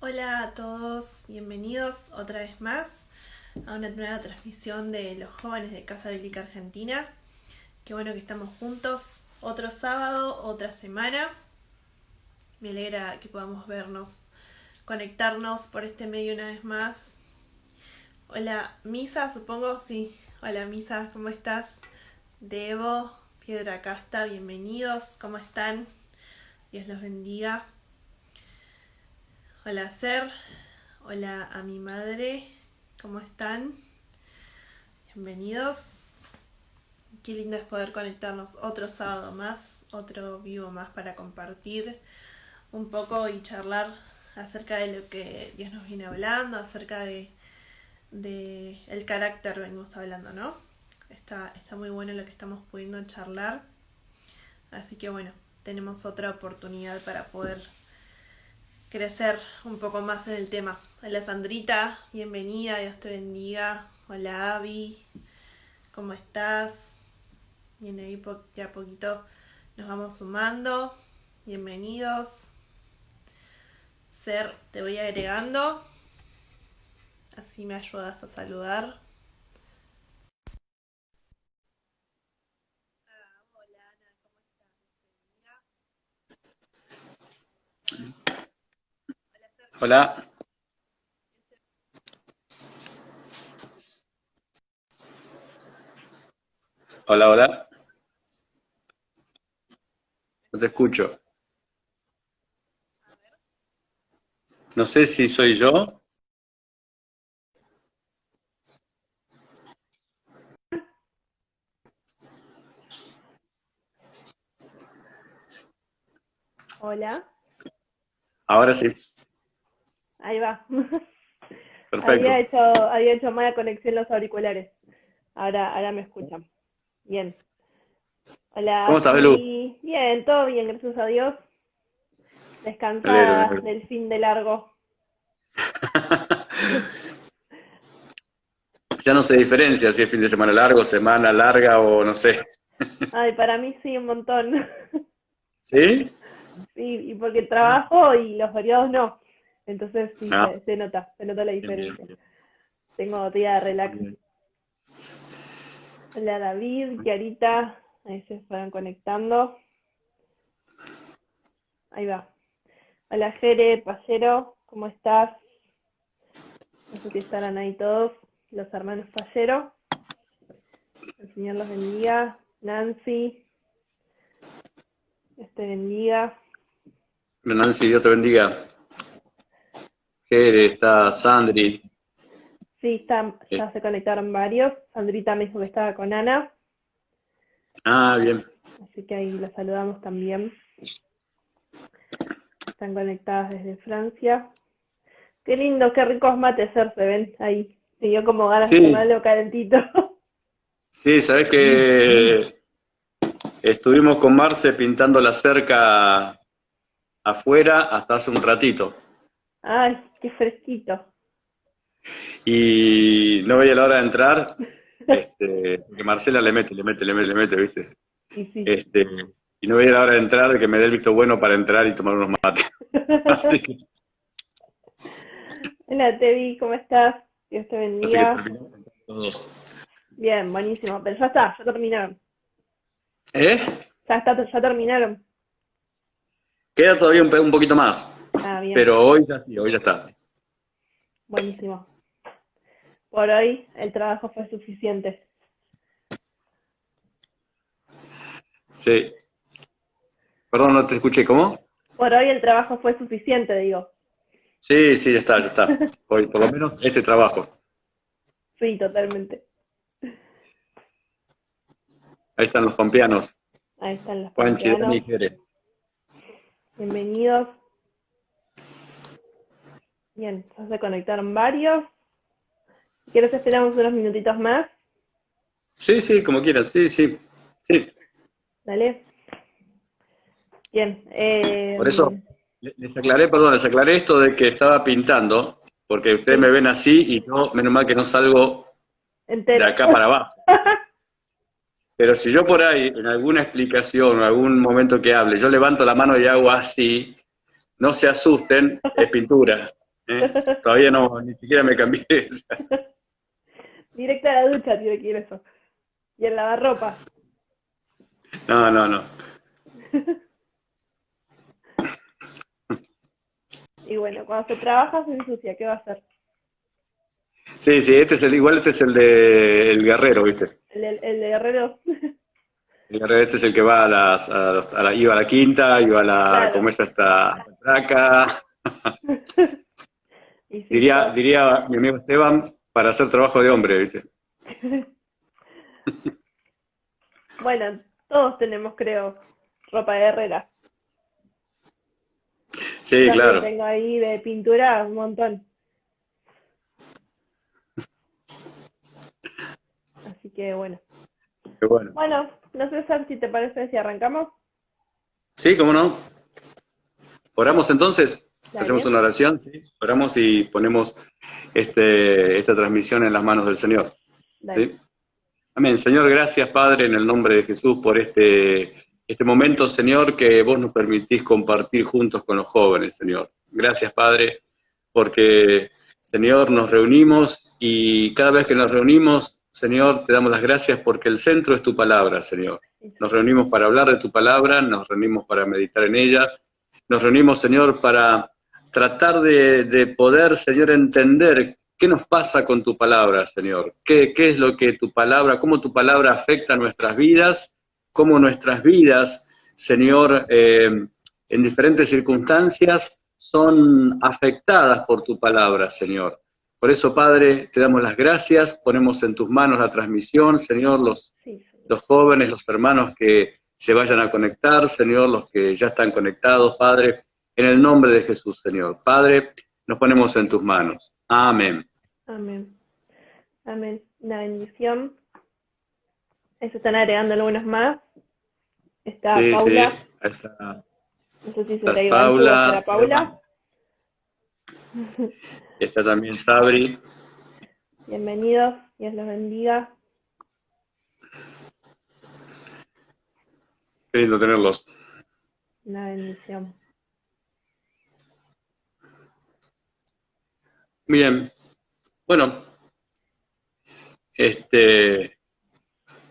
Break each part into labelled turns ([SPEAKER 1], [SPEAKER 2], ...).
[SPEAKER 1] Hola a todos, bienvenidos otra vez más a una nueva transmisión de los jóvenes de Casa Bíblica Argentina. Qué bueno que estamos juntos, otro sábado, otra semana. Me alegra que podamos vernos, conectarnos por este medio una vez más. Hola Misa, supongo, sí. Hola Misa, ¿cómo estás? Debo, Piedra Casta, bienvenidos, ¿cómo están? Dios los bendiga. Hola Ser, hola a mi madre, ¿cómo están? Bienvenidos. Qué lindo es poder conectarnos otro sábado más, otro vivo más para compartir un poco y charlar acerca de lo que Dios nos viene hablando, acerca de el carácter venimos hablando, ¿no? Está muy bueno lo que estamos pudiendo charlar. Así que bueno, tenemos otra oportunidad para poder crecer un poco más en el tema. Hola Sandrita, bienvenida, Dios te bendiga. Hola Abby, ¿cómo estás? Bien, ahí ya a poquito nos vamos sumando. Bienvenidos. Ser, te voy agregando. Así me ayudas a saludar. Hola Ana, ¿cómo estás? Hola Ser, ¿cómo
[SPEAKER 2] Hola,
[SPEAKER 1] estás?
[SPEAKER 2] hola, hola, no te escucho.
[SPEAKER 1] A ver.
[SPEAKER 2] No sé si soy yo.
[SPEAKER 1] Hola,
[SPEAKER 2] Ahora sí,
[SPEAKER 1] ahí va.
[SPEAKER 2] perfecto.
[SPEAKER 1] Había hecho mala conexión los auriculares. Ahora me escuchan. Bien.
[SPEAKER 2] ¿Cómo
[SPEAKER 1] Hola,
[SPEAKER 2] estás, Belu?
[SPEAKER 1] Juli. Bien, todo bien, gracias a Dios.
[SPEAKER 2] Me alegro, me
[SPEAKER 1] Descansada
[SPEAKER 2] alegro.
[SPEAKER 1] del fin de largo.
[SPEAKER 2] Ya no se diferencia si es fin de semana largo, semana larga o no sé.
[SPEAKER 1] Ay, para mí sí, un montón.
[SPEAKER 2] ¿Sí?
[SPEAKER 1] Sí, y porque trabajo y los feriados no. Entonces sí,
[SPEAKER 2] Ah,
[SPEAKER 1] se nota la
[SPEAKER 2] bien, bien,
[SPEAKER 1] diferencia.
[SPEAKER 2] bien.
[SPEAKER 1] Tengo día de relax.
[SPEAKER 2] Bien.
[SPEAKER 1] Hola David, Kiarita, ahí se fueron conectando. Ahí va. Hola Jere, Pallero, ¿cómo estás? No sé si estarán ahí todos, los hermanos Pallero. El Señor los bendiga. Nancy, Dios te bendiga.
[SPEAKER 2] Nancy, Dios te bendiga. Jere, está Sandri.
[SPEAKER 1] Sí,
[SPEAKER 2] Eh,
[SPEAKER 1] ya se conectaron varios. Sandrita me dijo que estaba con Ana,
[SPEAKER 2] Bien.
[SPEAKER 1] así que ahí la saludamos también. Están conectadas desde Francia. Qué lindo, qué ricos mates se ven ahí. Me dio como ganas de tomar
[SPEAKER 2] Sí,
[SPEAKER 1] algo calentito.
[SPEAKER 2] sí, sabés que estuvimos con Marce pintando la cerca afuera hasta hace un ratito.
[SPEAKER 1] Ay, qué fresquito.
[SPEAKER 2] Y no veía la hora de entrar, porque Marcela le mete, ¿viste?
[SPEAKER 1] Y sí.
[SPEAKER 2] Este, y no veía la hora de entrar, de que me dé el visto bueno para entrar y tomar unos mates. Así que,
[SPEAKER 1] Hola Tevi, ¿cómo estás? Dios te
[SPEAKER 2] así que
[SPEAKER 1] bendiga.
[SPEAKER 2] terminamos los dos.
[SPEAKER 1] Bien, buenísimo. Pero ya está, ya terminaron.
[SPEAKER 2] ¿Eh?
[SPEAKER 1] Ya terminaron.
[SPEAKER 2] Queda todavía un poquito más,
[SPEAKER 1] Ah, bien,
[SPEAKER 2] pero hoy ya sí, hoy ya está.
[SPEAKER 1] buenísimo. Por hoy el trabajo fue suficiente.
[SPEAKER 2] Sí. Perdón, no te escuché, ¿cómo?
[SPEAKER 1] Por hoy el trabajo fue suficiente, digo.
[SPEAKER 2] Sí, sí, ya está, ya está. Hoy, por lo menos, este trabajo.
[SPEAKER 1] Sí, totalmente.
[SPEAKER 2] Ahí están los pampeanos.
[SPEAKER 1] Ahí están los
[SPEAKER 2] Juanchi, Dani
[SPEAKER 1] pampeanos.
[SPEAKER 2] y Jere.
[SPEAKER 1] Bienvenidos. Bien, ya se conectaron varios. Si quieres esperamos unos minutitos más.
[SPEAKER 2] Sí, sí, como quieras, sí, sí. Sí.
[SPEAKER 1] Dale. Bien.
[SPEAKER 2] Por eso les aclaré, perdón, les aclaré esto de que estaba pintando, porque ustedes me
[SPEAKER 1] Sí,
[SPEAKER 2] ven así y yo, menos mal que no salgo de
[SPEAKER 1] entera.
[SPEAKER 2] acá para abajo. Pero si yo por ahí, en alguna explicación o algún momento que hable, yo levanto la mano y hago así, no se asusten, es pintura. Todavía no, ni siquiera me cambié.
[SPEAKER 1] Directo a la ducha tiene que ir eso. Y el lavarropa.
[SPEAKER 2] No, no, no.
[SPEAKER 1] Y bueno, cuando se trabaja se ensucia, ¿qué va a hacer?
[SPEAKER 2] Sí, sí, igual este es el de el guerrero, ¿viste?
[SPEAKER 1] El de Guerrero.
[SPEAKER 2] El guerrero este es el que va iba a la quinta, iba a la,
[SPEAKER 1] Claro.
[SPEAKER 2] como es esta placa.
[SPEAKER 1] Y sí,
[SPEAKER 2] Diría mi amigo Esteban, para hacer trabajo de hombre, ¿viste?
[SPEAKER 1] bueno, todos tenemos, creo, ropa de guerrera.
[SPEAKER 2] Sí,
[SPEAKER 1] También
[SPEAKER 2] claro.
[SPEAKER 1] tengo ahí de pintura un montón. Así que bueno.
[SPEAKER 2] Qué bueno.
[SPEAKER 1] Bueno, no sé, Sar, si te parece si arrancamos.
[SPEAKER 2] Sí, cómo no. Oramos entonces, hacemos
[SPEAKER 1] Dale,
[SPEAKER 2] una oración, ¿sí? Oramos y ponemos esta transmisión en las manos del Señor.
[SPEAKER 1] dale.
[SPEAKER 2] ¿Sí? Amén. Señor, gracias, Padre, en el nombre de Jesús, por este momento, Señor, que vos nos permitís compartir juntos con los jóvenes, Señor. Gracias, Padre, porque, Señor, nos reunimos y cada vez que nos reunimos, Señor, te damos las gracias porque el centro es tu palabra, Señor. Nos reunimos para hablar de tu palabra, nos reunimos para meditar en ella, nos reunimos, Señor, para tratar de poder, Señor, entender qué nos pasa con tu palabra, Señor. ¿Qué es lo que tu palabra, cómo tu palabra afecta a nuestras vidas, cómo nuestras vidas, Señor, en diferentes circunstancias son afectadas por tu palabra, Señor. Por eso, Padre, te damos las gracias, ponemos en tus manos la transmisión, Señor,
[SPEAKER 1] Sí,
[SPEAKER 2] los jóvenes, los hermanos que se vayan a conectar, Señor, los que ya están conectados, Padre, en el nombre de Jesús, Señor. Padre, nos ponemos en tus manos. Amén.
[SPEAKER 1] amén. Amén. Una bendición. Se están agregando algunos más. Está
[SPEAKER 2] Sí, sí,
[SPEAKER 1] Paula.
[SPEAKER 2] ahí está.
[SPEAKER 1] No sé si se
[SPEAKER 2] Estás
[SPEAKER 1] te iba tú o
[SPEAKER 2] Paula,
[SPEAKER 1] será Paula.
[SPEAKER 2] está también Sabri.
[SPEAKER 1] Bienvenidos. Dios los bendiga.
[SPEAKER 2] Qué lindo tenerlos.
[SPEAKER 1] Una bendición.
[SPEAKER 2] Bien, bueno,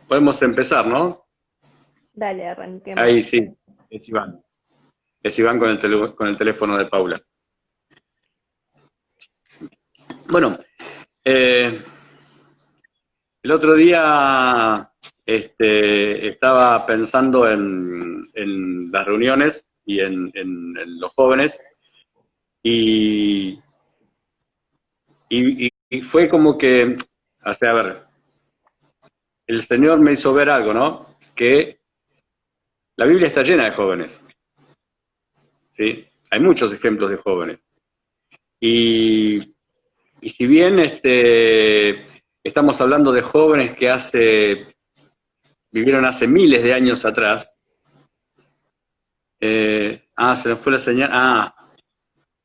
[SPEAKER 2] podemos empezar, ¿no?
[SPEAKER 1] Dale, arranquemos.
[SPEAKER 2] Ahí sí, es Iván. Es Iván con el teléfono de Paula. Bueno, el otro día estaba pensando en las reuniones y en los jóvenes y fue como que, o sea, a ver, el Señor me hizo ver algo, ¿no? Que la Biblia está llena de jóvenes, ¿sí? Hay muchos ejemplos de jóvenes. Y si bien estamos hablando de jóvenes que vivieron hace miles de años atrás, se nos fue la señal,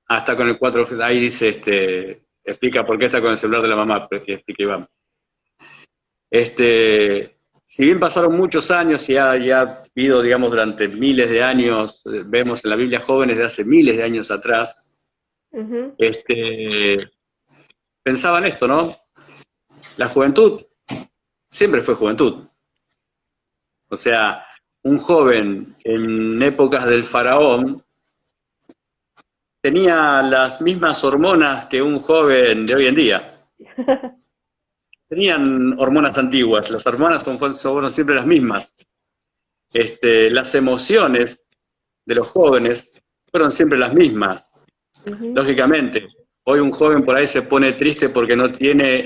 [SPEAKER 2] está con el 4G, ahí dice, explica por qué está con el celular de la mamá, explica Iván. Si bien pasaron muchos años y ha habido, digamos, durante miles de años, vemos en la Biblia jóvenes de hace miles de años atrás,
[SPEAKER 1] Ujú.
[SPEAKER 2] pensaban esto, ¿no? La juventud siempre fue juventud. O sea, un joven en épocas del faraón tenía las mismas hormonas que un joven de hoy en día. Tenían hormonas antiguas, las hormonas fueron siempre las mismas. Las emociones de los jóvenes fueron siempre las mismas.
[SPEAKER 1] Ujú.
[SPEAKER 2] Lógicamente, hoy un joven por ahí se pone triste porque no tiene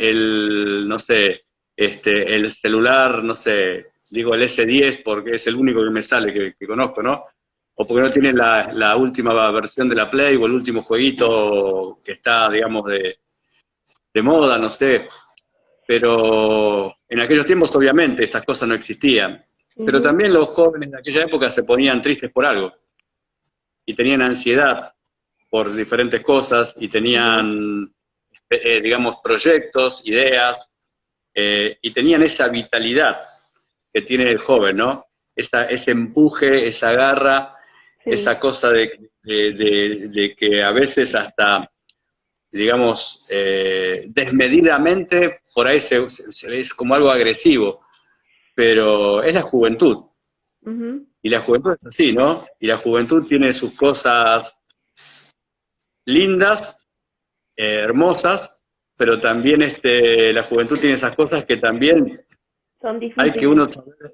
[SPEAKER 2] no sé, el celular, no sé, digo el S10 porque es el único que me sale que conozco, ¿no? O porque no tiene la última versión de la Play o el último jueguito que está, digamos, de moda, no sé. Pero en aquellos tiempos obviamente estas cosas no existían. Pero
[SPEAKER 1] Ujú.
[SPEAKER 2] también los jóvenes de aquella época se ponían tristes por algo y tenían ansiedad por diferentes cosas y
[SPEAKER 1] Ujú.
[SPEAKER 2] tenían, digamos, proyectos, ideas, y tenían esa vitalidad que tiene el joven, ¿no? Ese empuje, esa garra,
[SPEAKER 1] Sí.
[SPEAKER 2] esa cosa de que a veces hasta digamos, desmedidamente, por ahí es como algo agresivo, pero es la juventud.
[SPEAKER 1] Ujú.
[SPEAKER 2] Y la juventud es así, ¿no? Y la juventud tiene sus cosas lindas, hermosas, pero también la juventud tiene esas cosas que también
[SPEAKER 1] Son
[SPEAKER 2] hay que uno
[SPEAKER 1] difíciles.
[SPEAKER 2] saber.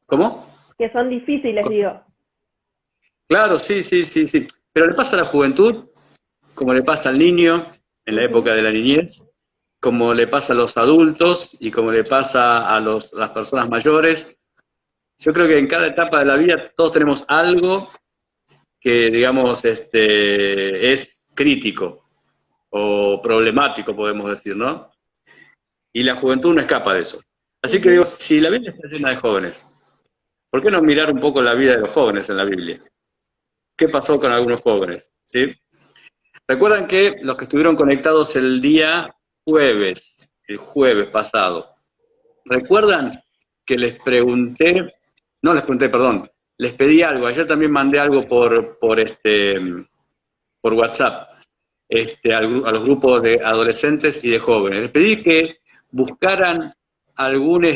[SPEAKER 2] ¿Cómo?
[SPEAKER 1] Que son difíciles, digo.
[SPEAKER 2] Claro, sí, sí, sí, sí. Pero le pasa a la juventud, como le pasa al niño en la
[SPEAKER 1] Ujú.
[SPEAKER 2] época de la niñez, como le pasa a los adultos y como le pasa a las personas mayores. Yo creo que en cada etapa de la vida todos tenemos algo que, digamos, es crítico o problemático, podemos decir, ¿no? Y la juventud no escapa de eso. Así que digo,
[SPEAKER 1] Ujú.
[SPEAKER 2] si la Biblia está llena de jóvenes, ¿por qué no mirar un poco la vida de los jóvenes en la Biblia? ¿Qué pasó con algunos jóvenes? ¿Sí? Recuerdan que los que estuvieron conectados el día jueves, el jueves pasado, ¿recuerdan que perdón, les pedí algo, ayer también mandé algo por WhatsApp, a los grupos de adolescentes y de jóvenes. Les pedí que buscaran algún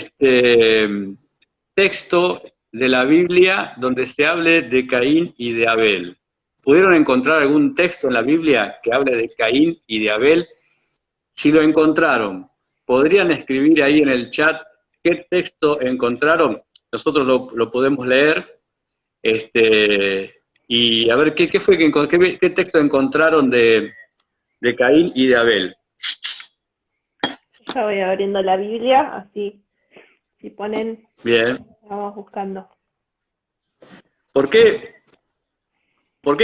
[SPEAKER 2] texto de la Biblia donde se hable de Caín y de Abel. ¿Pudieron encontrar algún texto en la Biblia que hable de Caín y de Abel? Si lo encontraron, ¿podrían escribir ahí en el chat qué texto encontraron? Nosotros lo podemos leer, y a ver qué texto encontraron de Caín y de Abel.
[SPEAKER 1] Ya voy abriendo la Biblia, así si ponen,
[SPEAKER 2] Bien.
[SPEAKER 1] vamos buscando.
[SPEAKER 2] ¿Por qué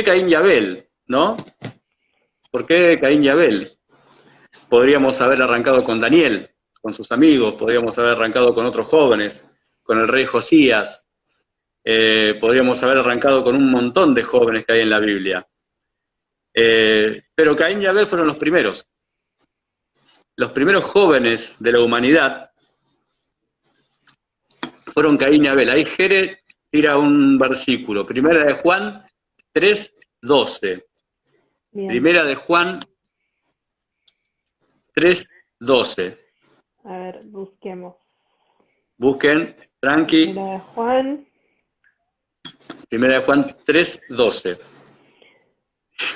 [SPEAKER 2] Caín y Abel? ¿No? ¿Por qué Caín y Abel? Podríamos haber arrancado con Daniel, con sus amigos, podríamos haber arrancado con otros jóvenes, con el rey Josías, podríamos haber arrancado con un montón de jóvenes que hay en la Biblia. Pero Caín y Abel fueron los primeros. Los primeros jóvenes de la humanidad fueron Caín y Abel. Ahí Jere tira un versículo. Primera de Juan 3:12.
[SPEAKER 1] Bien,
[SPEAKER 2] Primera de Juan 3:12.
[SPEAKER 1] a ver, busquemos.
[SPEAKER 2] Busquen, tranqui.
[SPEAKER 1] Primera de Juan.
[SPEAKER 2] Primera de Juan 3:12.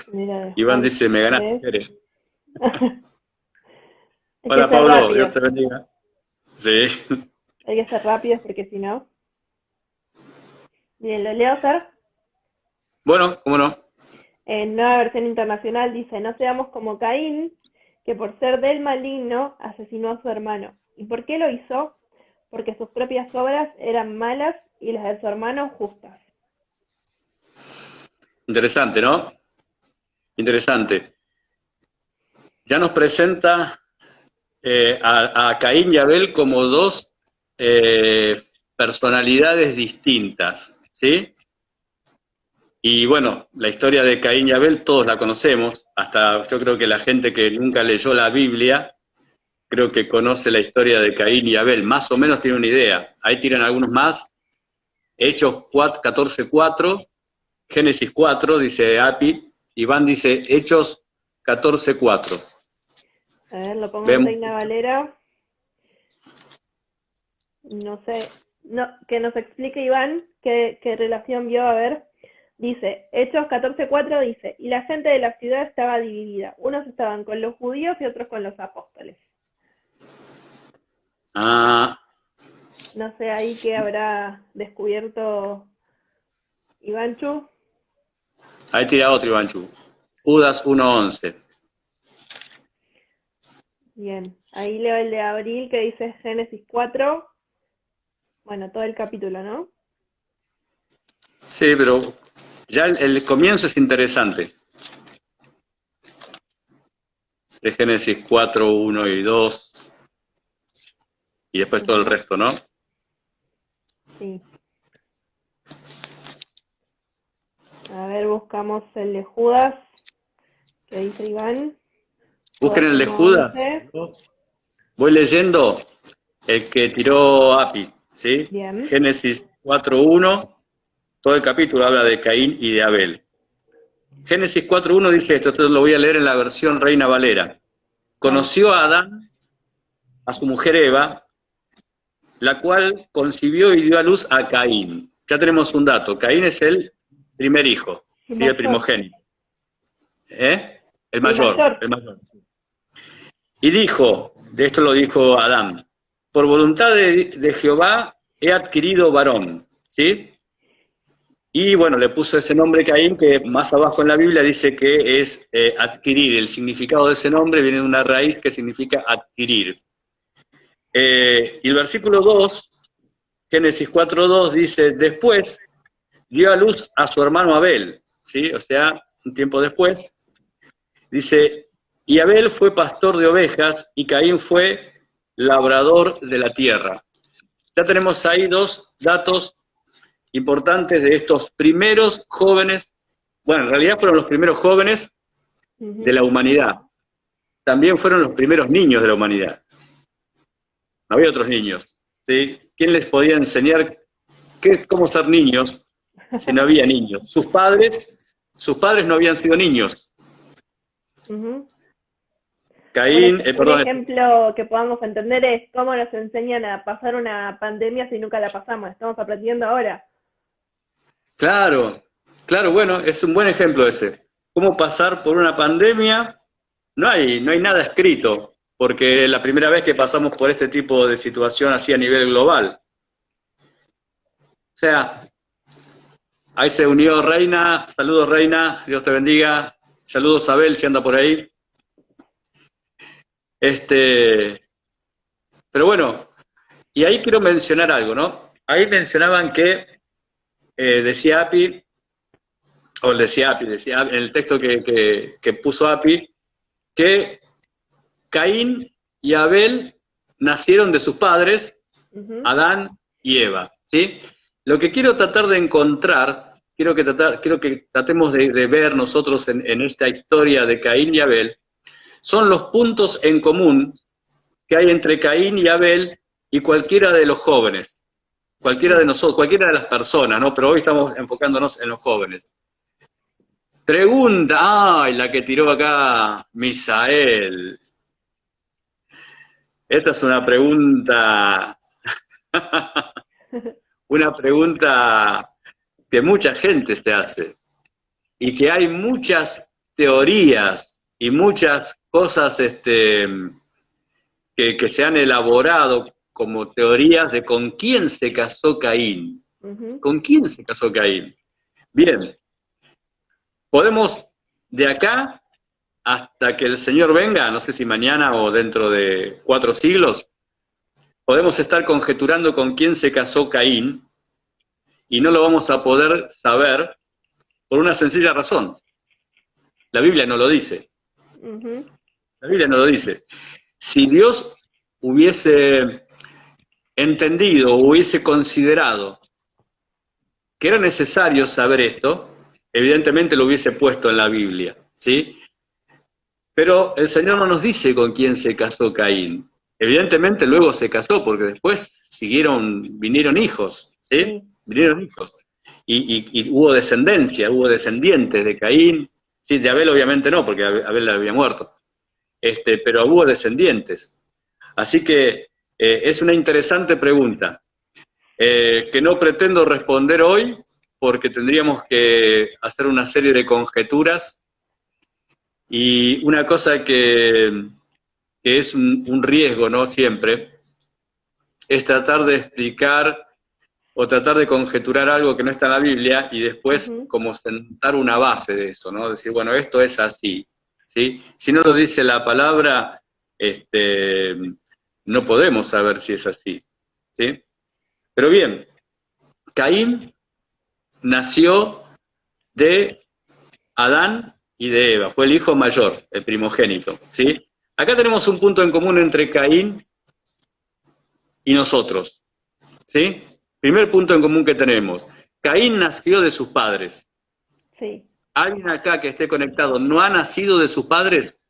[SPEAKER 1] Primera de
[SPEAKER 2] Iván
[SPEAKER 1] Juan
[SPEAKER 2] dice, me ganaste,
[SPEAKER 1] 3.
[SPEAKER 2] Jere.
[SPEAKER 1] Hay que
[SPEAKER 2] Hola
[SPEAKER 1] ser
[SPEAKER 2] Pablo, Dios
[SPEAKER 1] rápido.
[SPEAKER 2] te bendiga. Sí.
[SPEAKER 1] Hay que ser rápidos porque si no. Bien, lo leo, Fer.
[SPEAKER 2] Bueno, cómo no.
[SPEAKER 1] En Nueva Versión Internacional dice: no seamos como Caín, que por ser del maligno asesinó a su hermano. ¿Y por qué lo hizo? Porque sus propias obras eran malas y las de su hermano justas.
[SPEAKER 2] Interesante, ¿no? Interesante. Ya nos presenta a Caín y Abel como dos personalidades distintas, ¿sí? Y bueno, la historia de Caín y Abel todos la conocemos, hasta yo creo que la gente que nunca leyó la Biblia, creo que conoce la historia de Caín y Abel, más o menos tiene una idea. Ahí tiran algunos más. Hechos 14:4, Génesis 4, dice Api, Iván dice Hechos 14:4.
[SPEAKER 1] A ver, lo pongo en
[SPEAKER 2] Vemos.
[SPEAKER 1] Reina Valera. No sé, no, que nos explique Iván qué relación vio. A ver, dice, Hechos 14:4 dice: y la gente de la ciudad estaba dividida, unos estaban con los judíos y otros con los apóstoles.
[SPEAKER 2] Ah,
[SPEAKER 1] No sé ahí qué habrá descubierto Ivanchu.
[SPEAKER 2] ahí tira otro Ivánchu. Judas 1:11.
[SPEAKER 1] Bien, ahí leo el de abril que dice Génesis 4. Bueno, todo el capítulo, ¿no?
[SPEAKER 2] Sí, pero ya el comienzo es interesante. De Génesis 4, 1 y 2. Y después todo el
[SPEAKER 1] Uh-huh.
[SPEAKER 2] resto, ¿no?
[SPEAKER 1] Sí. A ver, buscamos el de Judas, que dice Iván.
[SPEAKER 2] Busquen
[SPEAKER 1] Judas
[SPEAKER 2] el de Judas.
[SPEAKER 1] 1:11.
[SPEAKER 2] Voy leyendo el que tiró Api, ¿sí?
[SPEAKER 1] Bien.
[SPEAKER 2] Génesis 4:1, todo el capítulo habla de Caín y de Abel. Génesis 4.1 dice esto lo voy a leer en la versión Reina Valera. Conoció a Adán, a su mujer Eva, la cual concibió y dio a luz a Caín. Ya tenemos un dato, Caín es el primer hijo, ¿sí? El primogénito. El mayor. Sí. Y dijo, de esto lo dijo Adán, por voluntad de Jehová he adquirido varón, ¿sí? Y bueno, le puso ese nombre Caín, que más abajo en la Biblia dice que es adquirir. El significado de ese nombre viene de una raíz que significa adquirir. Y el versículo 2, Génesis 4.2, dice, después dio a luz a su hermano Abel, ¿sí? O sea, un tiempo después, dice, y Abel fue pastor de ovejas y Caín fue labrador de la tierra. Ya tenemos ahí dos datos importantes de estos primeros jóvenes, bueno, en realidad fueron los primeros jóvenes de la humanidad, también fueron los primeros niños de la humanidad. No había otros niños, ¿sí? ¿Quién les podía enseñar cómo ser niños si no había niños? Sus padres no habían sido niños. Caín,
[SPEAKER 1] un ejemplo que podamos entender es cómo nos enseñan a pasar una pandemia si nunca la pasamos. Estamos aprendiendo ahora.
[SPEAKER 2] Claro, bueno, es un buen ejemplo ese. Cómo pasar por una pandemia, no hay nada escrito, porque es la primera vez que pasamos por este tipo de situación así a nivel global. O sea, ahí se unió Reina, saludos Reina, Dios te bendiga, saludos Abel si anda por ahí. Pero bueno, y ahí quiero mencionar algo, ¿no? Ahí mencionaban que decía Api, decía en el texto que puso Api, que Caín y Abel nacieron de sus padres, Adán y Eva, ¿sí? Lo que quiero tratar de encontrar, quiero que tratemos de ver nosotros en esta historia de Caín y Abel, son los puntos en común que hay entre Caín y Abel y cualquiera de los jóvenes, cualquiera de nosotros, cualquiera de las personas, ¿no? Pero hoy estamos enfocándonos en los jóvenes. Pregunta, la que tiró acá Misael. Esta es una pregunta, una pregunta que mucha gente se hace y que hay muchas teorías y muchas cosas que se han elaborado como teorías de con quién se casó Caín. ¿Con quién se casó Caín? Bien, podemos de acá hasta que el Señor venga, no sé si mañana o dentro de 4 siglos, podemos estar conjeturando con quién se casó Caín y no lo vamos a poder saber por una sencilla razón. La Biblia no lo dice. La Biblia no lo dice. Si Dios hubiese entendido o hubiese considerado que era necesario saber esto, evidentemente lo hubiese puesto en la Biblia, ¿sí? Pero el Señor no nos dice con quién se casó Caín. Evidentemente luego se casó, porque después vinieron hijos, ¿sí? Vinieron hijos. Y hubo descendencia, hubo descendientes de Caín. Sí, de Abel obviamente no, porque Abel había muerto. Pero hubo descendientes. Así que es una interesante pregunta, que no pretendo responder hoy, porque tendríamos que hacer una serie de conjeturas. Y una cosa que es un riesgo, ¿no? Siempre, es tratar de explicar o tratar de conjeturar algo que no está en la Biblia y después como sentar una base de eso, ¿no? Decir, bueno, esto es así, ¿sí? Si no lo dice la palabra, no podemos saber si es así, ¿sí? Pero bien, Caín nació de Adán y de Eva, fue el hijo mayor, el primogénito, ¿sí? Acá tenemos un punto en común entre Caín y nosotros, ¿sí? Primer punto en común que tenemos. Caín nació de sus padres.
[SPEAKER 1] Sí.
[SPEAKER 2] ¿Alguien acá que esté conectado no ha nacido de sus padres?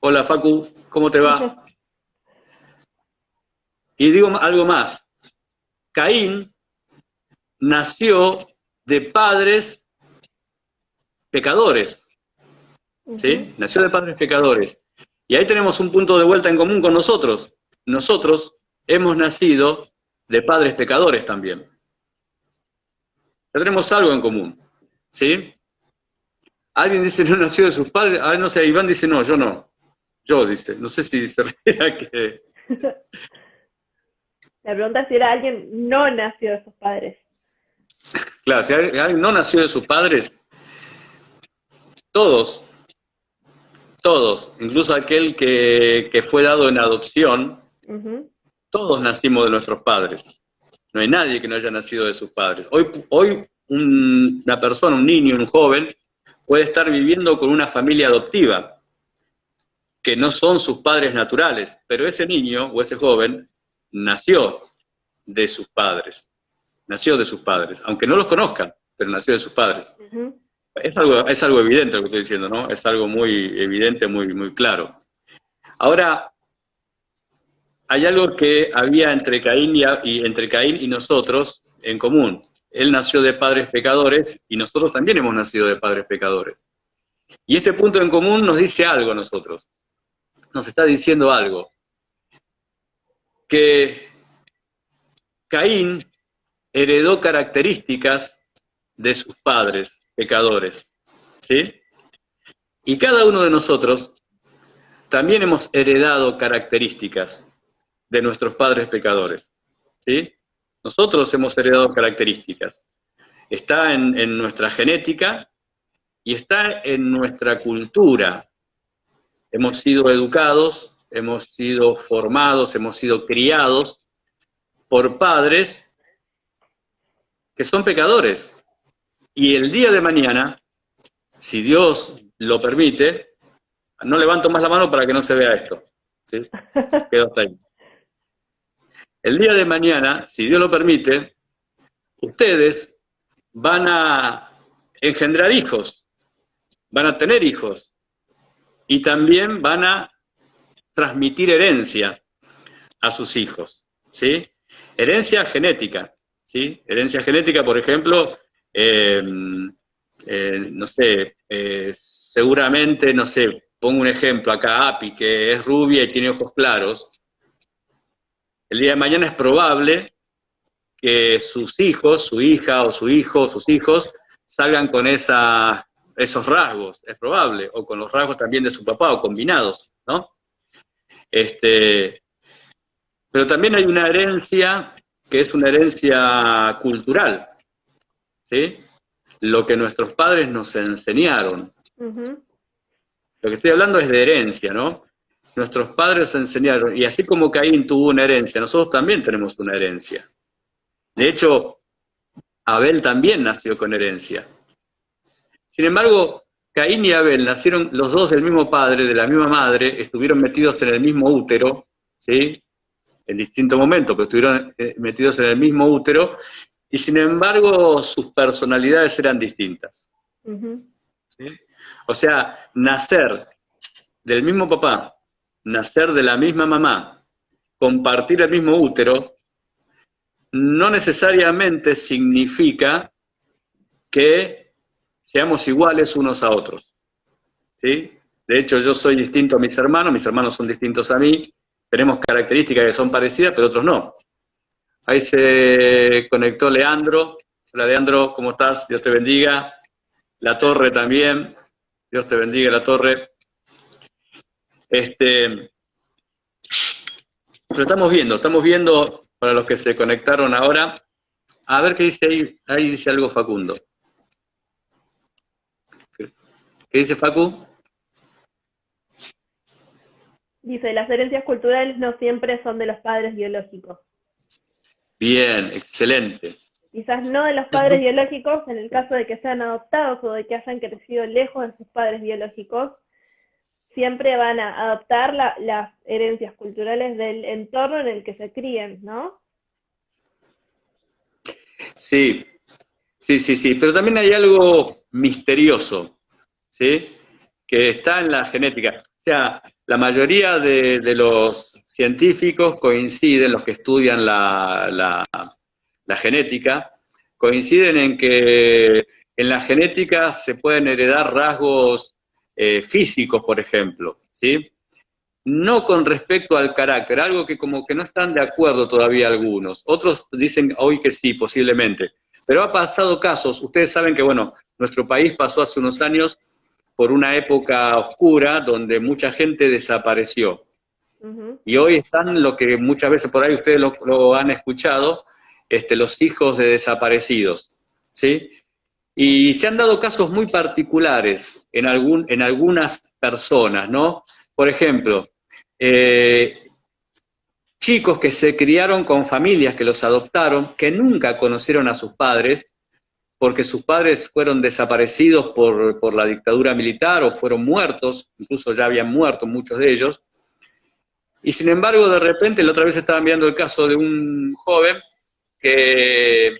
[SPEAKER 2] Hola Facu, ¿cómo te va? Y digo algo más. Caín nació de padres pecadores, ¿sí? Nació de padres pecadores. Y ahí tenemos un punto de vuelta en común con nosotros. Nosotros hemos nacido de padres pecadores también. Ya tenemos algo en común, ¿sí? Alguien dice no nació de sus padres, no sé, Iván dice no, yo no. Yo, dice, no sé si se refiere a que...
[SPEAKER 1] La pregunta es si era alguien no nació de sus padres.
[SPEAKER 2] Claro, si alguien no nació de sus padres, todos, incluso aquel que fue dado en adopción, todos nacimos de nuestros padres. No hay nadie que no haya nacido de sus padres. Hoy una persona, un niño, un joven, puede estar viviendo con una familia adoptiva, que no son sus padres naturales, pero ese niño o ese joven nació de sus padres. Nació de sus padres, aunque no los conozca, pero nació de sus padres. Es algo evidente lo que estoy diciendo, ¿no? Es algo muy evidente, muy claro. Ahora, hay algo que había entre Caín y nosotros en común. Él nació de padres pecadores y nosotros también hemos nacido de padres pecadores. Y este punto en común nos dice algo a nosotros. Nos está diciendo algo. Que Caín heredó características de sus padres pecadores, ¿sí? Y cada uno de nosotros también hemos heredado características de nuestros padres pecadores, ¿sí? Nosotros hemos heredado características. Está en nuestra genética y está en nuestra cultura. Hemos sido educados, hemos sido formados, hemos sido criados por padres que son pecadores. Y el día de mañana, si Dios lo permite, no levanto más la mano para que no se vea esto, ¿sí? Quedo hasta ahí. El día de mañana, si Dios lo permite, ustedes van a engendrar hijos, van a tener hijos, y también van a transmitir herencia a sus hijos, ¿sí? Herencia genética, ¿sí? Herencia genética, por ejemplo, no sé, seguramente, no sé, pongo un ejemplo acá, Api, que es rubia y tiene ojos claros. El día de mañana es probable que sus hijos, su hija o su hijo, sus hijos, salgan con esos rasgos, es probable, o con los rasgos también de su papá, o combinados, ¿no? Pero también hay una herencia que es una herencia cultural, ¿sí? Lo que nuestros padres nos enseñaron. Lo que estoy hablando es de herencia, ¿no? Nuestros padres nos enseñaron, y así como Caín tuvo una herencia, nosotros también tenemos una herencia. De hecho, Abel también nació con herencia. Sin embargo, Caín y Abel nacieron los dos del mismo padre, de la misma madre, estuvieron metidos en el mismo útero, ¿sí? En distintos momentos, pero estuvieron metidos en el mismo útero, y sin embargo sus personalidades eran distintas. ¿Sí? O sea, nacer del mismo papá, nacer de la misma mamá, compartir el mismo útero, no necesariamente significa que seamos iguales unos a otros, ¿sí? De hecho, yo soy distinto a mis hermanos son distintos a mí, tenemos características que son parecidas, pero otros no. Ahí se conectó Leandro. Hola Leandro, ¿cómo estás? Dios te bendiga. La Torre también. Dios te bendiga, La Torre. Pero estamos viendo, para los que se conectaron ahora, a ver qué dice ahí dice algo Facundo. ¿Qué dice Facu?
[SPEAKER 1] Dice, las herencias culturales no siempre son de los padres biológicos.
[SPEAKER 2] Bien, excelente.
[SPEAKER 1] Quizás no de los padres biológicos, en el caso de que sean adoptados o de que hayan crecido lejos de sus padres biológicos, siempre van a adoptar las herencias culturales del entorno en el que se críen, ¿no?
[SPEAKER 2] Sí, pero también hay algo misterioso, ¿sí? Que está en la genética. O sea, la mayoría de los científicos coinciden, los que estudian la genética, coinciden en que en la genética se pueden heredar rasgos físicos, por ejemplo, ¿sí? No con respecto al carácter, algo que como que no están de acuerdo todavía algunos. Otros dicen hoy que sí, posiblemente. Pero ha pasado casos, ustedes saben que, bueno, nuestro país pasó hace unos años por una época oscura donde mucha gente desapareció.
[SPEAKER 1] Ujú.
[SPEAKER 2] Y hoy están lo que muchas veces por ahí ustedes lo han escuchado, los hijos de desaparecidos, ¿sí? Y se han dado casos muy particulares en algunas personas, ¿no? Por ejemplo, eh, chicos que se criaron con familias que los adoptaron, que nunca conocieron a sus padres, porque sus padres fueron desaparecidos por la dictadura militar o fueron muertos, incluso ya habían muerto muchos de ellos, y sin embargo de repente la otra vez estaba mirando el caso de un joven que,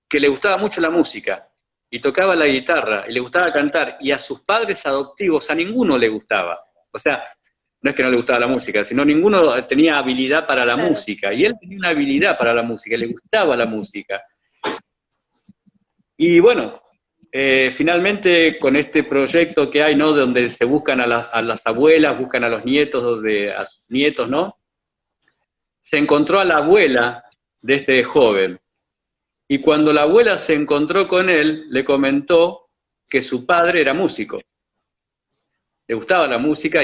[SPEAKER 2] que le gustaba mucho la música, y tocaba la guitarra, y le gustaba cantar, y a sus padres adoptivos a ninguno le gustaba. O sea, no es que no le gustaba la música, sino ninguno tenía habilidad para la
[SPEAKER 1] Claro.
[SPEAKER 2] música, y él tenía una habilidad para la música, le gustaba la música. Y bueno, finalmente con este proyecto que hay, ¿no? Donde se buscan a las abuelas, buscan a los nietos, a sus nietos, ¿no? Se encontró a la abuela de este joven. Y cuando la abuela se encontró con él, le comentó que su padre era músico. Le gustaba la música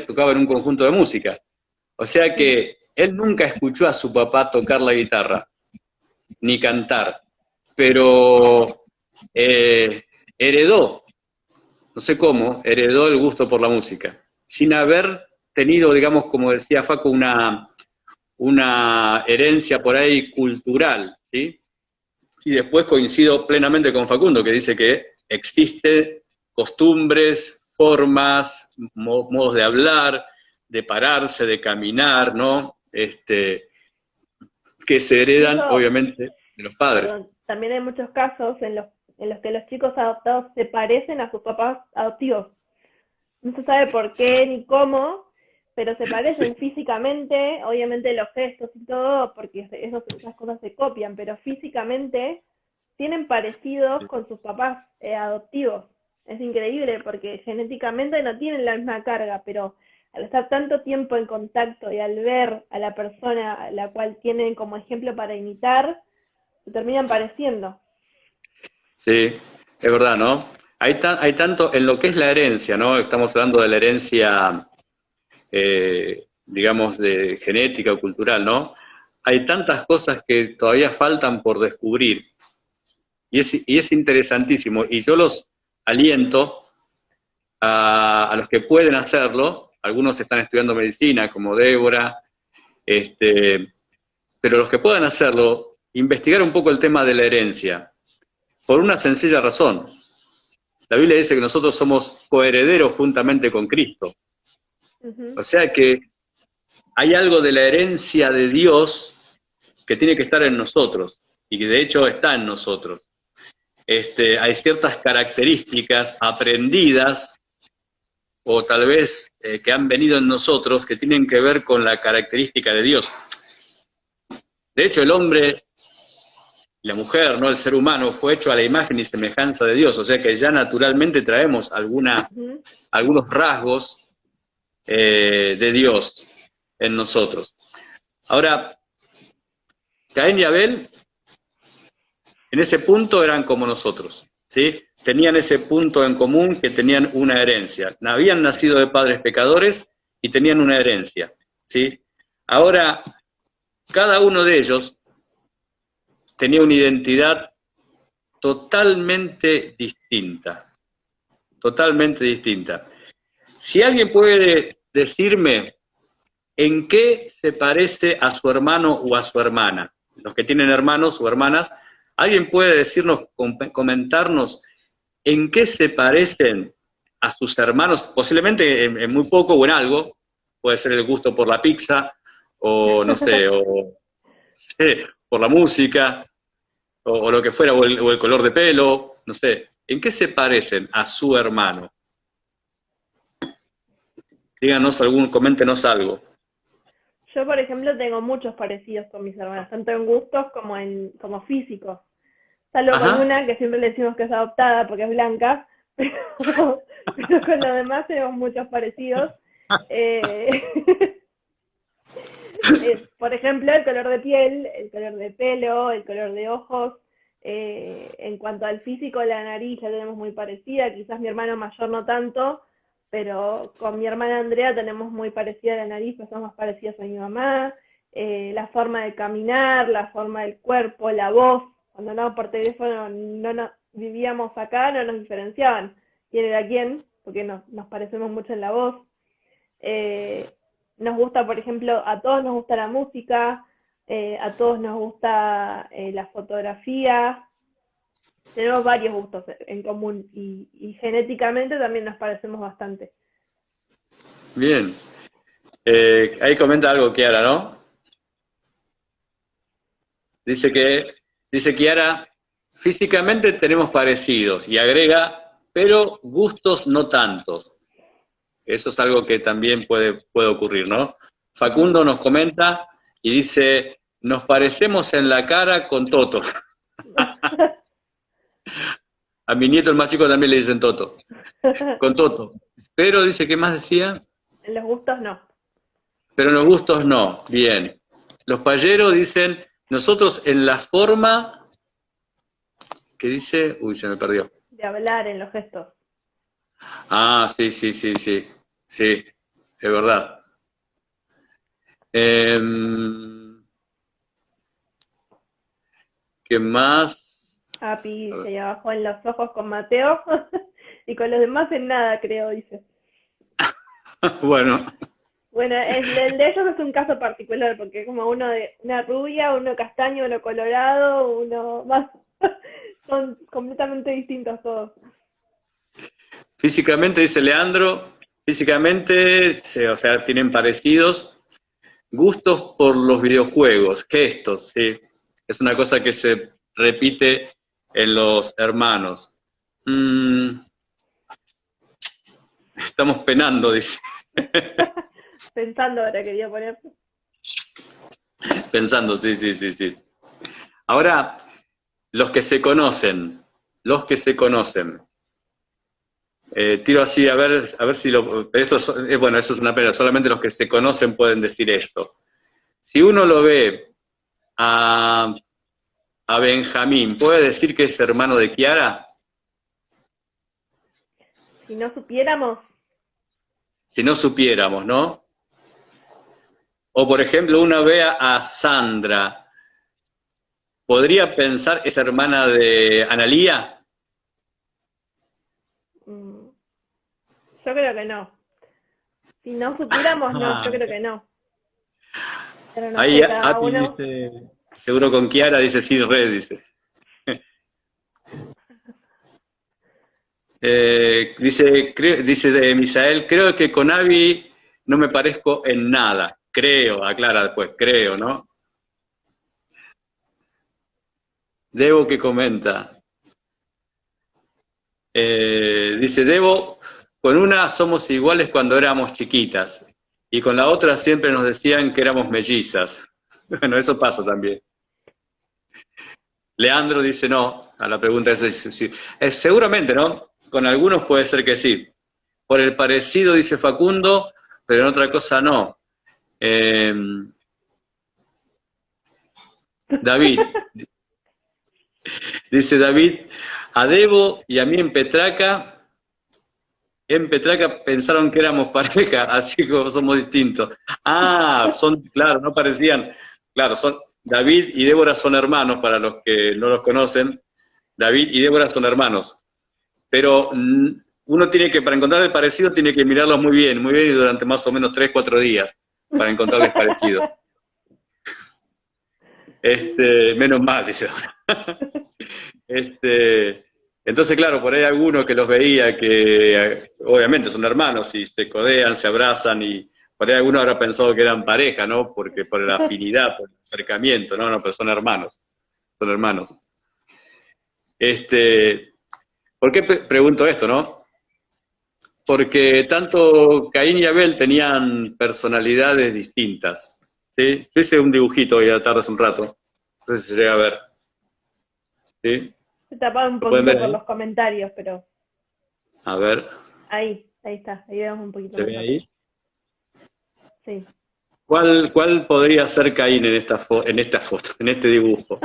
[SPEAKER 2] tocaba en un conjunto de música. O sea
[SPEAKER 1] Sí.
[SPEAKER 2] que él nunca escuchó a su papá tocar la guitarra, ni cantar, pero eh, heredó, no sé cómo, heredó el gusto por la música, sin haber tenido, digamos, como decía Facu, una herencia por ahí cultural, ¿sí? Y después coincido plenamente con Facundo, que dice que existen costumbres, formas, modos de hablar, de pararse, de caminar, ¿no? Que se heredan,
[SPEAKER 1] Incluso,
[SPEAKER 2] obviamente, de los padres.
[SPEAKER 1] perdón, también hay muchos casos en los que los chicos adoptados se parecen a sus papás adoptivos. No se sabe por qué ni cómo, pero se
[SPEAKER 2] Sí,
[SPEAKER 1] parecen físicamente, obviamente los gestos y todo, porque esas cosas se copian, pero físicamente tienen parecidos con sus papás adoptivos. Es increíble porque genéticamente no tienen la misma carga, pero al estar tanto tiempo en contacto y al ver a la persona a la cual tienen como ejemplo para imitar, se terminan pareciendo.
[SPEAKER 2] sí, es verdad, ¿no? Hay tanto en lo que es la herencia, ¿no? Estamos hablando de la herencia, digamos, de genética o cultural, ¿no? Hay tantas cosas que todavía faltan por descubrir. Y es interesantísimo. Y yo los aliento a los que pueden hacerlo. Algunos están estudiando medicina, como Débora, pero los que puedan hacerlo, investigar un poco el tema de la herencia. Por una sencilla razón. La Biblia dice que nosotros somos coherederos juntamente con Cristo.
[SPEAKER 1] Ujú.
[SPEAKER 2] O sea que hay algo de la herencia de Dios que tiene que estar en nosotros y que de hecho está en nosotros. Hay ciertas características aprendidas o tal vez que han venido en nosotros que tienen que ver con la característica de Dios. De hecho, el hombre y la mujer, ¿no? El ser humano fue hecho a la imagen y semejanza de Dios, o sea que ya naturalmente traemos
[SPEAKER 1] Ujú.
[SPEAKER 2] algunos rasgos de Dios en nosotros. Ahora, Caín y Abel en ese punto eran como nosotros, ¿sí? Tenían ese punto en común que tenían una herencia. Habían nacido de padres pecadores y tenían una herencia, ¿sí? Ahora, cada uno de ellos tenía una identidad totalmente distinta, totalmente distinta. Si alguien puede decirme en qué se parece a su hermano o a su hermana, los que tienen hermanos o hermanas, ¿alguien puede decirnos, comentarnos en qué se parecen a sus hermanos? Posiblemente en muy poco o en algo, puede ser el gusto por la pizza, o no sé, o sé, por la música, o lo que fuera, o el color de pelo, no sé. ¿En qué se parecen a su hermano? Díganos coméntenos algo.
[SPEAKER 1] Yo, por ejemplo, tengo muchos parecidos con mis hermanas, tanto en gustos como físicos.
[SPEAKER 3] salvo con
[SPEAKER 2] Ajá.
[SPEAKER 3] una que siempre le decimos que es adoptada porque es blanca, pero con los demás tenemos muchos parecidos. Eh, por ejemplo, el color de piel, el color de pelo, el color de ojos. En cuanto al físico, la nariz la tenemos muy parecida, quizás mi hermano mayor no tanto, pero con mi hermana Andrea tenemos muy parecida la nariz, pues somos más parecidas a mi mamá. La forma de caminar, la forma del cuerpo, la voz. Cuando hablábamos por teléfono, no nos vivíamos acá, no nos diferenciaban quién era quién, porque nos parecemos mucho en la voz. Eh, Nos gusta, por ejemplo, a todos nos gusta la música, a todos nos gusta la fotografía, tenemos varios gustos en común y genéticamente también nos parecemos bastante.
[SPEAKER 2] Bien. Ahí comenta algo Kiara, ¿no? Dice dice Kiara, físicamente tenemos parecidos y agrega, pero gustos no tantos. Eso es algo que también puede ocurrir, ¿no? Facundo nos comenta y dice, nos parecemos en la cara con Toto. A mi nieto, el más chico, también le dicen Toto. Con Toto. Pero dice, ¿qué más decía?
[SPEAKER 3] En los gustos no,
[SPEAKER 2] Pero en los gustos no. Bien. Los payeros dicen, nosotros en la forma, ¿qué dice? Uy, se me perdió.
[SPEAKER 3] de hablar, en los gestos.
[SPEAKER 2] Ah, sí, sí, sí, sí. Sí, es verdad. Em, ¿Qué más?
[SPEAKER 3] Api se abajo en los ojos con Mateo y con los demás en nada, creo, dice.
[SPEAKER 2] Bueno,
[SPEAKER 3] Bueno, el de ellos es un caso particular, porque es como uno de una rubia, uno castaño, uno colorado, uno más. Son completamente distintos todos.
[SPEAKER 2] físicamente, dice Leandro, físicamente, o sea, tienen parecidos. Gustos por los videojuegos, gestos, sí. Es una cosa que se repite en los hermanos. Mm, estamos penando, dice.
[SPEAKER 3] Pensando ahora quería poner.
[SPEAKER 2] Pensando, sí, sí, sí, sí. Ahora, los que se conocen. Tiro así a ver si lo. Bueno, eso es una pena, solamente los que se conocen pueden decir esto. Si uno lo ve a, a Benjamín, ¿puede decir que es hermano de Kiara?
[SPEAKER 3] Si no supiéramos,
[SPEAKER 2] Si no supiéramos, ¿no? O por ejemplo, uno ve a Sandra, ¿podría pensar que es hermana de Analía?
[SPEAKER 3] yo creo que no. Si no supiéramos, no, yo
[SPEAKER 2] Ah,
[SPEAKER 3] creo que no. Pero no
[SPEAKER 2] ahí
[SPEAKER 3] sé, cada
[SPEAKER 2] Api
[SPEAKER 3] uno.
[SPEAKER 2] dice, seguro con Kiara, dice sí, re, dice. Dice de Misael, creo que con Avi no me parezco en nada. Creo, aclara después, creo, ¿no? Debo que comenta. Dice Debo, con una somos iguales cuando éramos chiquitas y con la otra siempre nos decían que éramos mellizas. Bueno, eso pasa también. Leandro dice no, a la pregunta es sí. Seguramente, ¿no? Con algunos puede ser que sí. Por el parecido, dice Facundo, pero en otra cosa no. Eh, David, dice David, a Debo y a mí en Petraca pensaron que éramos pareja, así como somos distintos. Ah, son, claro, no parecían, claro, David y Débora son hermanos, para los que no los conocen, David y Débora son hermanos, pero uno tiene que, para encontrar el parecido, tiene que mirarlos muy bien, y durante más o menos 3, 4 días, para encontrarles parecido. Menos mal, dice Dora. Entonces, claro, por ahí alguno que los veía que obviamente son hermanos y se codean, se abrazan y por ahí alguno habrá pensado que eran pareja, ¿no? Porque por la afinidad, por el acercamiento, ¿no? No, pero son hermanos, son hermanos. ¿Por qué pregunto esto, no? Porque tanto Caín y Abel tenían personalidades distintas, ¿sí? Yo hice un dibujito hoy a la tarde hace un rato, no sé si se llega a ver, ¿sí?
[SPEAKER 3] Se tapaba un
[SPEAKER 2] ¿Lo pueden
[SPEAKER 3] poquito
[SPEAKER 2] ver
[SPEAKER 3] por
[SPEAKER 2] ahí?
[SPEAKER 3] los comentarios, pero
[SPEAKER 2] A ver,
[SPEAKER 3] ahí está, ahí vemos un poquito
[SPEAKER 2] ¿se ve
[SPEAKER 3] mejor.
[SPEAKER 2] ahí?
[SPEAKER 3] Sí.
[SPEAKER 2] ¿Cuál podría ser Caín en en esta foto, en este dibujo?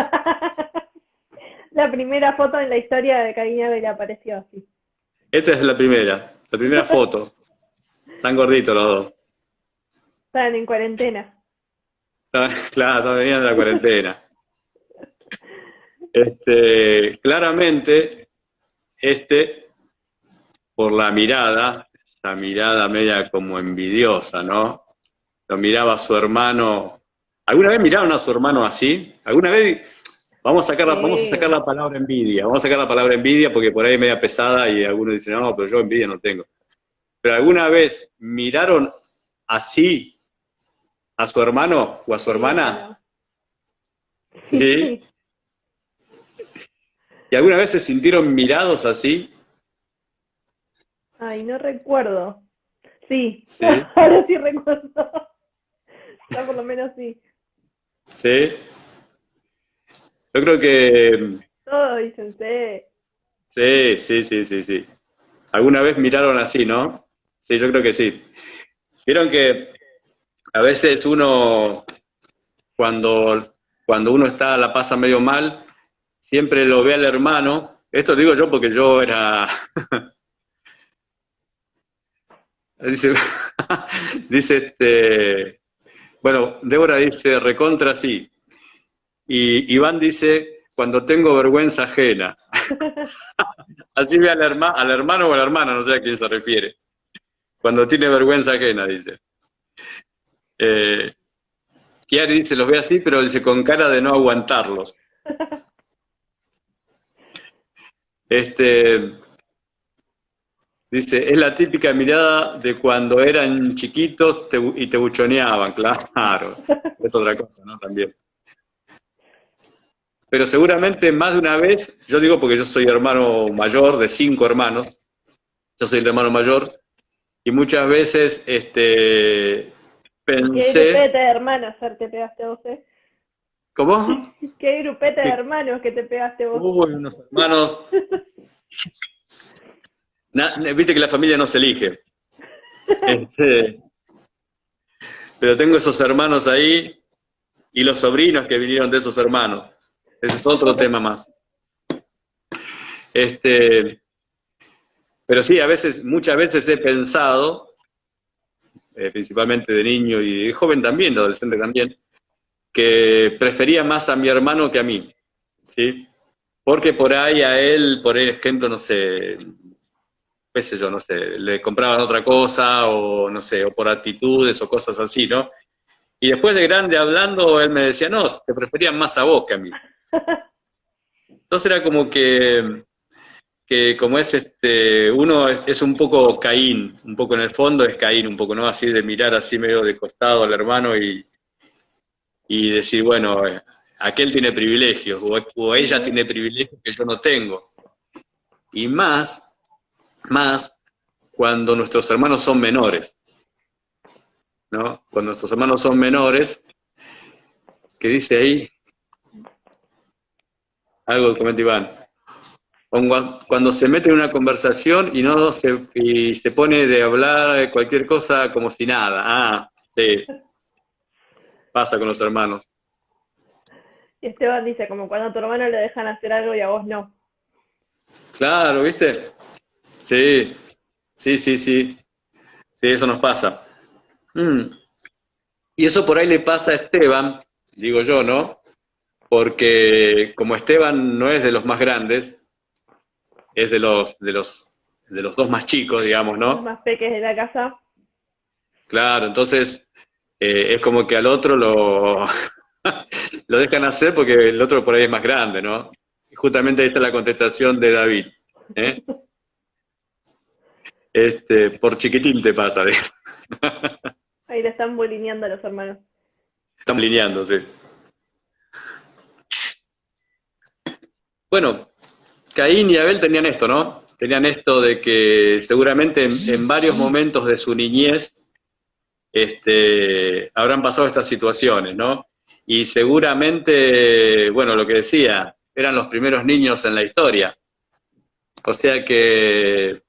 [SPEAKER 3] La primera foto en la historia de Caín y Abel apareció así.
[SPEAKER 2] Esta es la primera foto. Están gorditos los dos.
[SPEAKER 3] Estaban en cuarentena.
[SPEAKER 2] Claro, venían de la cuarentena. Claramente, por la mirada, esa mirada media como envidiosa, ¿no? Lo miraba a su hermano. ¿Alguna vez miraron a su hermano así? ¿Alguna vez? Vamos a sacar
[SPEAKER 3] Sí.
[SPEAKER 2] la palabra envidia. Vamos a sacar la palabra envidia porque por ahí es media pesada y algunos dicen, no, pero yo envidia no tengo. ¿Pero alguna vez miraron así a su hermano o a su
[SPEAKER 3] Sí,
[SPEAKER 2] hermana?
[SPEAKER 3] bueno.
[SPEAKER 2] ¿Sí?
[SPEAKER 3] Sí.
[SPEAKER 2] ¿Y alguna vez se sintieron mirados así?
[SPEAKER 3] Ay, no recuerdo. Sí,
[SPEAKER 2] ¿Sí?
[SPEAKER 3] ahora sí recuerdo. Ya por lo menos sí.
[SPEAKER 2] ¿Sí? Yo creo que
[SPEAKER 3] Todos dicen sí.
[SPEAKER 2] sí, sí, sí, sí, sí. ¿Alguna vez miraron así, no? Sí, yo creo que sí. Vieron que a veces uno, cuando, cuando uno la pasa medio mal, siempre lo ve al hermano. Esto lo digo yo porque yo era, dice, dice bueno, Débora dice recontra sí. Y Iván dice, cuando tengo vergüenza ajena. Así ve al hermano o a la hermana, no sé a quién se refiere. Cuando tiene vergüenza ajena, dice. Eh, Chiari dice, los ve así, pero dice, con cara de no aguantarlos. Este, Dice, es la típica mirada de cuando eran chiquitos y te buchoneaban, claro. Es otra cosa, ¿no? También. Pero seguramente más de una vez, yo digo porque yo soy hermano mayor de 5 hermanos, yo soy el hermano mayor, y muchas veces
[SPEAKER 3] Qué
[SPEAKER 2] pensé,
[SPEAKER 3] grupete de hermanos ser te pegaste vos, ¿eh?
[SPEAKER 2] ¿cómo?
[SPEAKER 3] Qué grupete de hermanos que te pegaste vos.
[SPEAKER 2] Uy, unos hermanos, viste que la familia no se elige. Este, pero tengo esos hermanos ahí y los sobrinos que vinieron de esos hermanos. Ese es otro tema más. Este, pero sí, muchas veces he pensado, principalmente de niño y de joven también, de adolescente también, que prefería más a mi hermano que a mí, ¿sí? Porque por ahí a él, por ejemplo, no sé, qué sé yo, no sé, le compraban otra cosa, o no sé, o por actitudes o cosas así, ¿no? Y después de grande hablando, él me decía, no, te prefería más a vos que a mí. Entonces era como que como es uno es un poco Caín, un poco en el fondo es Caín, un poco, ¿no? Así de mirar así medio de costado al hermano y decir, bueno, aquel tiene privilegios, o ella
[SPEAKER 3] Ujú.
[SPEAKER 2] tiene privilegios que yo no tengo. Y más cuando nuestros hermanos son menores, ¿no? Cuando nuestros hermanos son menores, que dice ahí, algo que comenta Iván, cuando se mete en una conversación y se pone de hablar cualquier cosa como si nada. Ah, sí, pasa con los hermanos.
[SPEAKER 3] Y Esteban dice, como cuando a tu hermano le dejan hacer algo y a vos no.
[SPEAKER 2] Claro, ¿viste? Sí, sí, sí, sí. Sí, eso nos pasa. Mm. Y eso por ahí le pasa a Esteban, digo yo, ¿no? Porque como Esteban no es de los más grandes, es de los dos más chicos, digamos,
[SPEAKER 3] Los
[SPEAKER 2] ¿no?
[SPEAKER 3] más peques de la casa.
[SPEAKER 2] Claro, entonces es como que al otro lo dejan hacer porque el otro por ahí es más grande, ¿no? Y justamente ahí está la contestación de David. ¿Eh? Por chiquitín te pasa, ¿ves?
[SPEAKER 3] Ahí le están bulineando a los hermanos.
[SPEAKER 2] Estamos lineando, sí. Bueno, Caín y Abel tenían esto, ¿no? Tenían esto de que seguramente en varios momentos de su niñez habrán pasado estas situaciones, ¿no? Y seguramente, bueno, lo que decía, eran los primeros niños en la historia. O sea que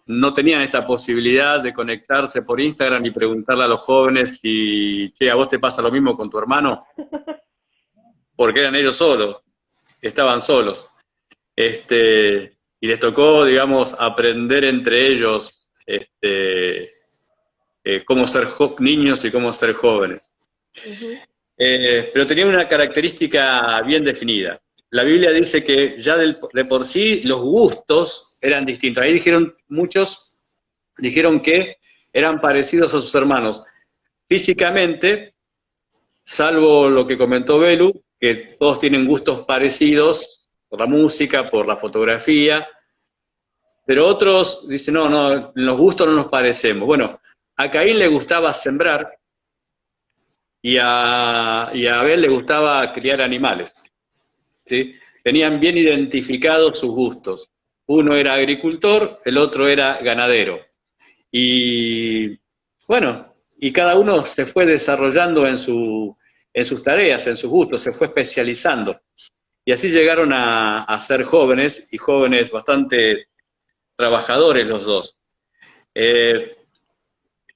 [SPEAKER 2] no tenían esta posibilidad de conectarse por Instagram y preguntarle a los jóvenes si, che, ¿a vos te pasa lo mismo con tu hermano? Porque eran ellos solos, estaban solos. Y les tocó, digamos, aprender entre ellos cómo ser niños y cómo ser jóvenes. Pero tenían una característica bien definida. La Biblia dice que ya de por sí los gustos eran distintos. Ahí muchos dijeron que eran parecidos a sus hermanos físicamente, salvo lo que comentó Belu, que todos tienen gustos parecidos por la música, por la fotografía, pero otros dicen, no, en los gustos no nos parecemos. Bueno, a Caín le gustaba sembrar y a Abel le gustaba criar animales, ¿sí? Tenían bien identificados sus gustos. Uno era agricultor, el otro era ganadero. Y bueno, y cada uno se fue desarrollando en sus tareas, en sus gustos, se fue especializando. Y así llegaron a ser jóvenes, y jóvenes bastante trabajadores los dos.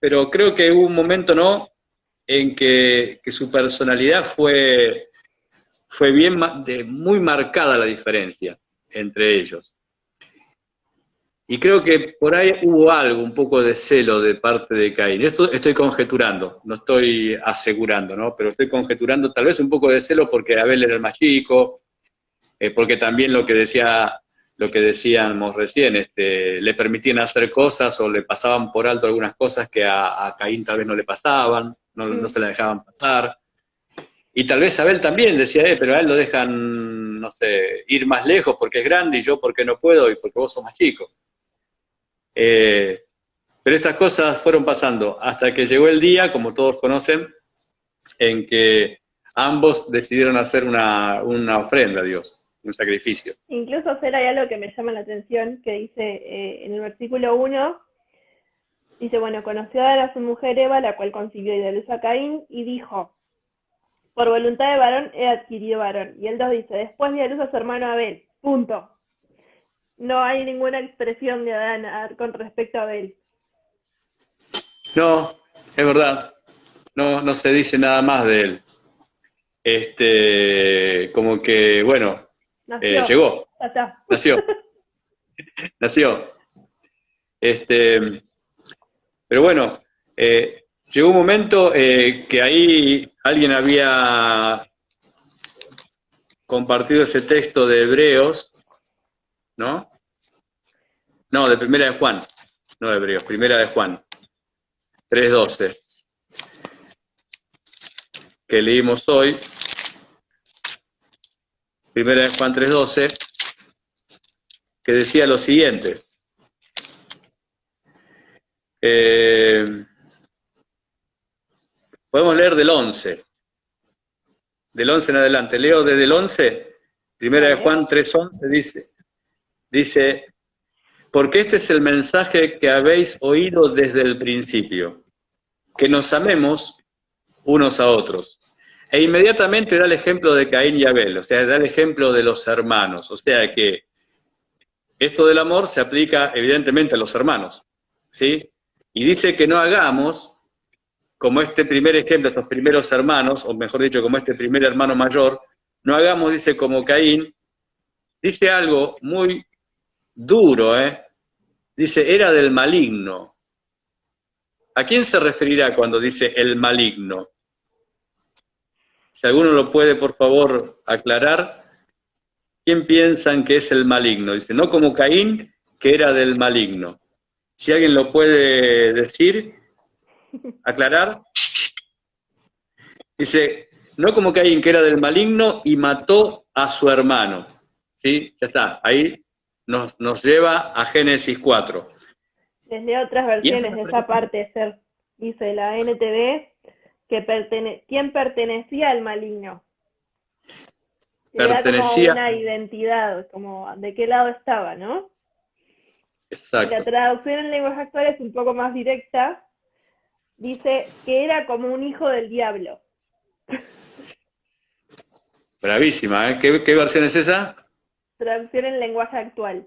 [SPEAKER 2] Pero creo que hubo un momento, ¿no?, en que su personalidad fue bien, muy marcada la diferencia entre ellos. Y creo que por ahí hubo algo, un poco de celo de parte de Caín. Esto estoy conjeturando, no estoy asegurando, ¿no? Pero estoy conjeturando tal vez un poco de celo porque Abel era el más chico, porque también lo que decíamos recién, le permitían hacer cosas o le pasaban por alto algunas cosas que a Caín tal vez no le pasaban, no se la dejaban pasar. Y tal vez Abel también decía, pero a él lo dejan, no sé, ir más lejos porque es grande y yo porque no puedo y porque vos sos más chico. Pero estas cosas fueron pasando hasta que llegó el día, como todos conocen, en que ambos decidieron hacer una ofrenda a Dios, un sacrificio.
[SPEAKER 3] Incluso hacer hay algo que me llama la atención, que dice en el versículo 1, dice, bueno, conoció a su mujer Eva, la cual concibió y dio luz a Caín, y dijo, por voluntad de varón he adquirido varón. Y el 2 dice, después dio luz a su hermano Abel, punto. No hay ninguna expresión de Adán con respecto a Abel.
[SPEAKER 2] No, es verdad. No se dice nada más de él. Como que, bueno, llegó.
[SPEAKER 3] Ya está.
[SPEAKER 2] Nació. Pero bueno, llegó un momento que ahí alguien había compartido ese texto de Hebreos, ¿no? No, de Primera de Juan, no de Hebreos, Primera de Juan, 3:12, que leímos hoy. Primera de Juan 3:12, que decía lo siguiente. Podemos leer del 11. Del 11 en adelante. Leo desde el 11. Primera de Juan 3:11 dice, porque este es el mensaje que habéis oído desde el principio, que nos amemos unos a otros. E inmediatamente da el ejemplo de Caín y Abel, o sea, da el ejemplo de los hermanos. O sea que esto del amor se aplica evidentemente a los hermanos, ¿sí? Y dice que no hagamos como este primer ejemplo, estos primeros hermanos, o mejor dicho, como este primer hermano mayor, no hagamos, dice, como Caín. Dice algo muy duro, Dice, era del maligno. ¿A quién se referirá cuando dice el maligno? Si alguno lo puede, por favor, aclarar. ¿Quién piensan que es el maligno? Dice, no como Caín, que era del maligno. Si alguien lo puede decir, aclarar. Dice, no como Caín, que era del maligno y mató a su hermano. ¿Sí? Ya está. Ahí nos lleva a Génesis 4.
[SPEAKER 3] Les leo otras versiones de esa parte, dice la NTV, que ¿quién pertenecía al maligno?
[SPEAKER 2] Pertenecía...
[SPEAKER 3] Le da como una identidad, como de qué lado estaba, ¿no?
[SPEAKER 2] Exacto.
[SPEAKER 3] Y la traducción en lenguas actuales es un poco más directa, dice que era como un hijo del diablo.
[SPEAKER 2] Bravísima, ¿eh? ¿Qué versión es esa?
[SPEAKER 3] Traducción en lenguaje actual.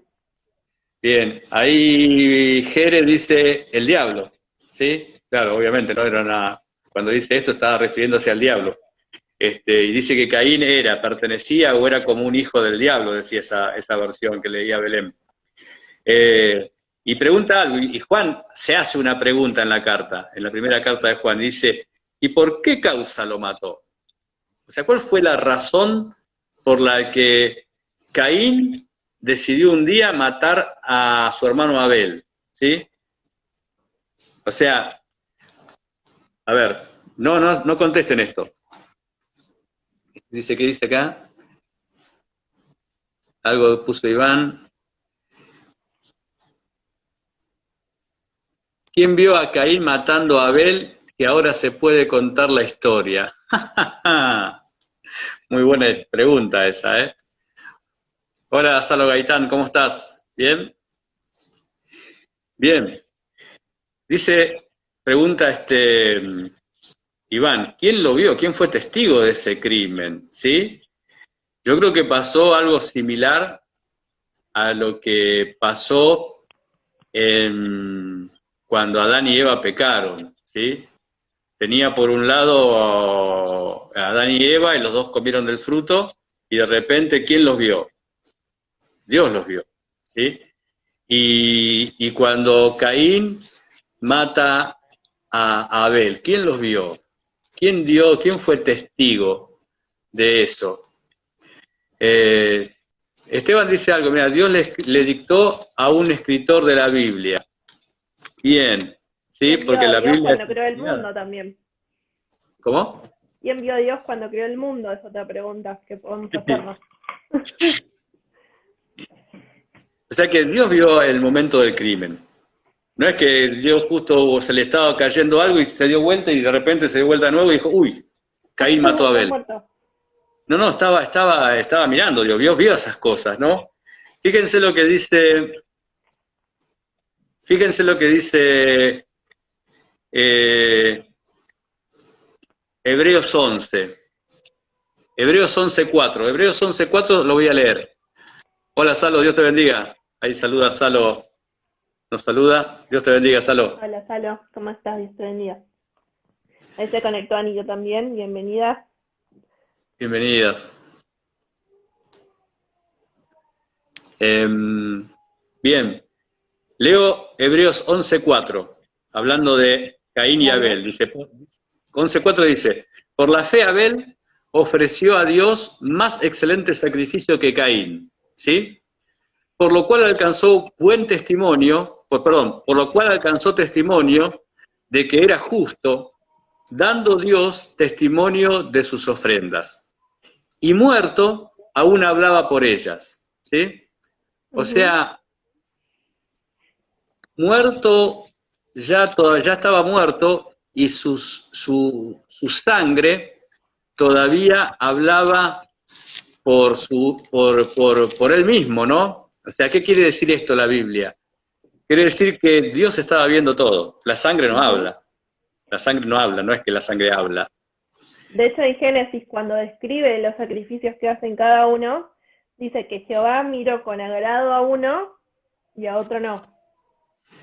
[SPEAKER 2] Bien, ahí Jere dice el diablo, ¿sí? Claro, obviamente, no era nada. Cuando dice esto estaba refiriéndose al diablo. Y dice que Caín pertenecía o era como un hijo del diablo, decía esa versión que leía Belén. Y pregunta algo, y Juan se hace una pregunta en la carta, en la primera carta de Juan, dice, ¿y por qué causa lo mató? O sea, ¿cuál fue la razón por la que Caín decidió un día matar a su hermano Abel? ¿Sí? O sea, a ver, no contesten esto. Dice, ¿qué dice acá? Algo puso Iván. ¿Quién vio a Caín matando a Abel que ahora se puede contar la historia? Muy buena pregunta esa, ¿eh? Hola, Salo Gaitán, ¿cómo estás? ¿Bien? Bien. Dice, pregunta Iván, ¿quién lo vio? ¿Quién fue testigo de ese crimen? ¿Sí? Yo creo que pasó algo similar a lo que pasó cuando Adán y Eva pecaron, ¿sí? Tenía por un lado a Adán y Eva y los dos comieron del fruto y de repente, ¿quién los vio? Dios los vio, ¿sí? Y cuando Caín mata a Abel, ¿quién los vio? ¿Quién fue testigo de eso? Esteban dice algo, mira, Dios le dictó a un escritor de la Biblia. Bien, ¿sí? Porque la Biblia
[SPEAKER 3] cuando creó el mundo también.
[SPEAKER 2] ¿Cómo?
[SPEAKER 3] ¿Quién vio a Dios cuando creó el mundo? Es otra pregunta que podemos hacernos.
[SPEAKER 2] O sea que Dios vio el momento del crimen. No es que Dios justo se le estaba cayendo algo y se dio vuelta y de repente se dio vuelta de nuevo y dijo, uy, Caín mató a Abel. No, estaba mirando, Dios vio esas cosas, ¿no? Fíjense lo que dice Hebreos 11. Hebreos 11:4. Hebreos 11:4 lo voy a leer. Hola, Salo, Dios te bendiga. Ahí saluda Salo. Nos saluda. Dios te bendiga, Salo.
[SPEAKER 3] Hola, Salo. ¿Cómo estás? Dios te bendiga. Ahí se conectó Anillo también. Bienvenida.
[SPEAKER 2] Bienvenida. Bien. Leo Hebreos 11:4, hablando de Caín y Abel. Dice, 11:4 dice, por la fe Abel ofreció a Dios más excelente sacrificio que Caín, ¿sí? Por lo cual alcanzó por lo cual alcanzó testimonio de que era justo, dando Dios testimonio de sus ofrendas. Y muerto, aún hablaba por ellas, ¿sí? O sea, muerto, ya estaba muerto y su sangre todavía hablaba por él mismo, ¿no? O sea, ¿qué quiere decir esto la Biblia? Quiere decir que Dios estaba viendo todo. La sangre no habla. La sangre no habla, no es que la sangre habla.
[SPEAKER 3] De hecho, en Génesis, cuando describe los sacrificios que hacen cada uno, dice que Jehová miró con agrado a uno y a otro no.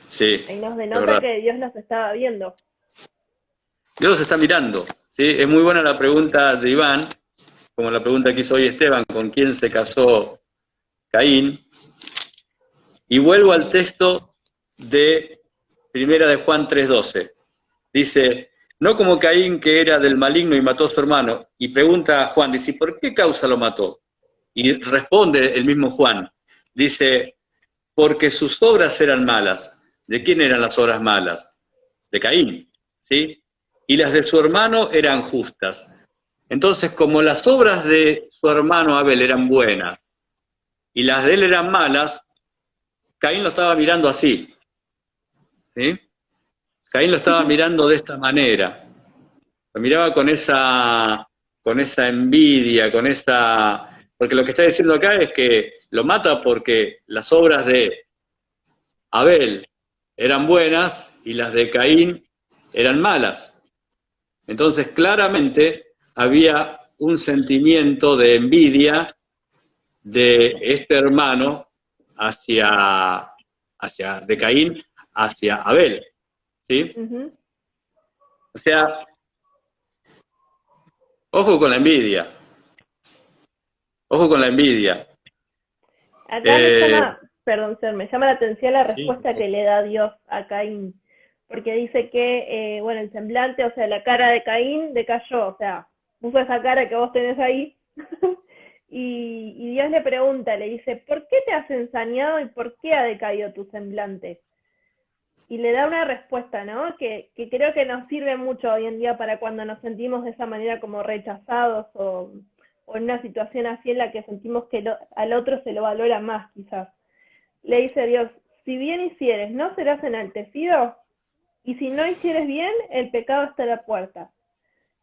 [SPEAKER 2] Sí.
[SPEAKER 3] Y nos denota que Dios los estaba viendo.
[SPEAKER 2] Dios los está mirando, ¿sí? Es muy buena la pregunta de Iván, como la pregunta que hizo hoy Esteban, ¿con quién se casó Caín? Y vuelvo al texto de Primera de Juan 3:12. Dice, no como Caín que era del maligno y mató a su hermano. Y pregunta a Juan, dice, ¿por qué causa lo mató? Y responde el mismo Juan, dice, porque sus obras eran malas. ¿De quién eran las obras malas? De Caín, ¿sí? Y las de su hermano eran justas. Entonces, como las obras de su hermano Abel eran buenas y las de él eran malas, Caín lo estaba mirando así, ¿sí? Caín lo estaba mirando de esta manera. Lo miraba con esa envidia, porque lo que está diciendo acá es que lo mata porque las obras de Abel eran buenas y las de Caín eran malas. Entonces, claramente había un sentimiento de envidia de este hermano de Caín hacia Abel, ¿sí?
[SPEAKER 3] Ujú.
[SPEAKER 2] O sea, ojo con la envidia, ojo con la envidia.
[SPEAKER 3] Acá me llama la atención la
[SPEAKER 2] Sí,
[SPEAKER 3] respuesta que le da Dios a Caín, porque dice que, bueno, el semblante, o sea, la cara de Caín decayó, o sea, puso esa cara que vos tenés ahí, y Dios le pregunta, le dice, ¿por qué te has ensañado y por qué ha decaído tu semblante? Y le da una respuesta, ¿no? Que creo que nos sirve mucho hoy en día para cuando nos sentimos de esa manera como rechazados o en una situación así en la que sentimos que al otro se lo valora más, quizás. Le dice Dios, si bien hicieres, ¿no serás enaltecido? Y si no hicieres bien, el pecado está a la puerta.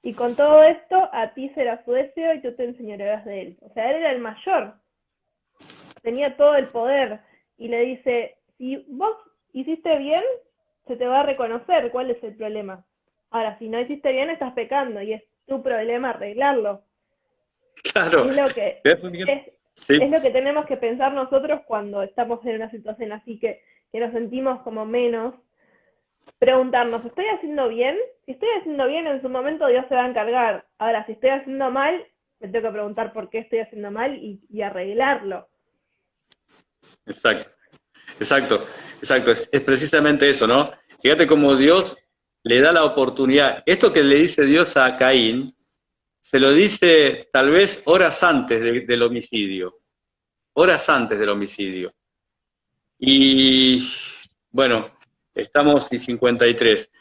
[SPEAKER 3] Y con todo esto, a ti será su deseo y tú te enseñorearás de él. O sea, él era el mayor, tenía todo el poder. Y le dice, si vos hiciste bien, se te va a reconocer cuál es el problema. Ahora, si no hiciste bien, estás pecando y es tu problema arreglarlo. Y
[SPEAKER 2] claro. Sí,
[SPEAKER 3] es lo que tenemos que pensar nosotros cuando estamos en una situación así que nos sentimos como menos. Preguntarnos, ¿estoy haciendo bien? Si estoy haciendo bien, en su momento Dios se va a encargar. Ahora, si estoy haciendo mal, me tengo que preguntar por qué estoy haciendo mal y arreglarlo.
[SPEAKER 2] exacto, exacto, exacto. Es precisamente eso, ¿no? Fíjate cómo Dios le da la oportunidad. Esto que le dice Dios a Caín, se lo dice tal vez horas antes del homicidio. Horas antes del homicidio. Y bueno, estamos en 53.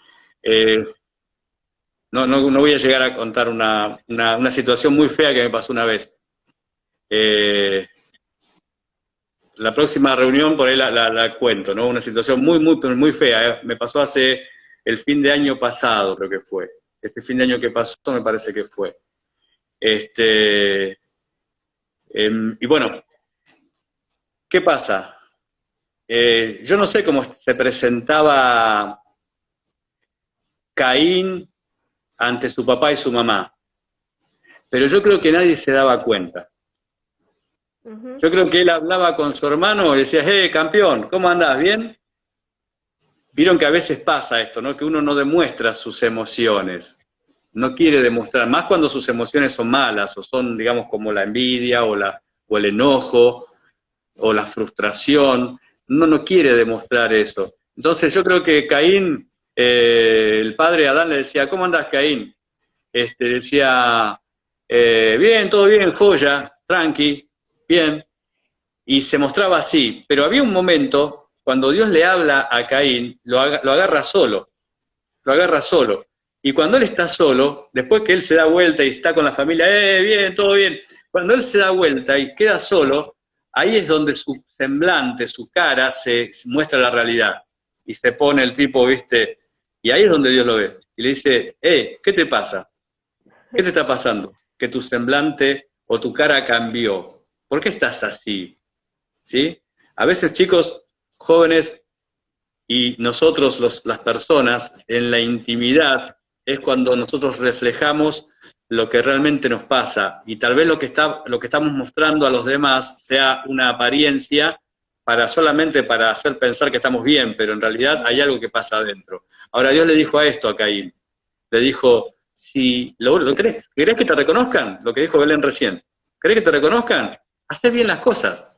[SPEAKER 2] No voy a llegar a contar una situación muy fea que me pasó una vez. La próxima reunión por ahí la cuento, ¿no? Una situación muy fea. Me pasó hace el fin de año pasado, creo que fue. Este fin de año que pasó me parece que fue. Y bueno, ¿qué pasa? Yo no sé cómo se presentaba Caín ante su papá y su mamá, pero yo creo que nadie se daba cuenta.
[SPEAKER 3] Uh-huh.
[SPEAKER 2] Yo creo que él hablaba con su hermano y decía, campeón, ¿cómo andás? ¿Bien? Vieron que a veces pasa esto, ¿no? Que uno no demuestra sus emociones, no quiere demostrar, más cuando sus emociones son malas o son, digamos, como la envidia o el enojo o la frustración, uno no quiere demostrar eso. Entonces yo creo que Caín, el padre Adán le decía, ¿cómo andás, Caín? Decía, bien, todo bien, joya, tranqui, bien, y se mostraba así, pero había un momento cuando Dios le habla a Caín, lo agarra solo, y cuando él está solo, después que él se da vuelta y está con la familia, bien, todo bien, cuando él se da vuelta y queda solo, ahí es donde su semblante, su cara, se muestra la realidad, y se pone el tipo, viste, y ahí es donde Dios lo ve, y le dice, ¿qué te pasa? ¿Qué te está pasando? Que tu semblante o tu cara cambió. ¿Por qué estás así? ¿Sí? A veces, chicos, jóvenes y nosotros, las personas, en la intimidad, es cuando nosotros reflejamos lo que realmente nos pasa. Y tal vez lo que estamos mostrando a los demás sea una apariencia solamente para hacer pensar que estamos bien, pero en realidad hay algo que pasa adentro. Ahora Dios le dijo a esto a Caín. Le dijo, si lo crees, ¿querés que te reconozcan? Lo que dijo Belén recién. ¿Querés que te reconozcan? Hacés bien las cosas.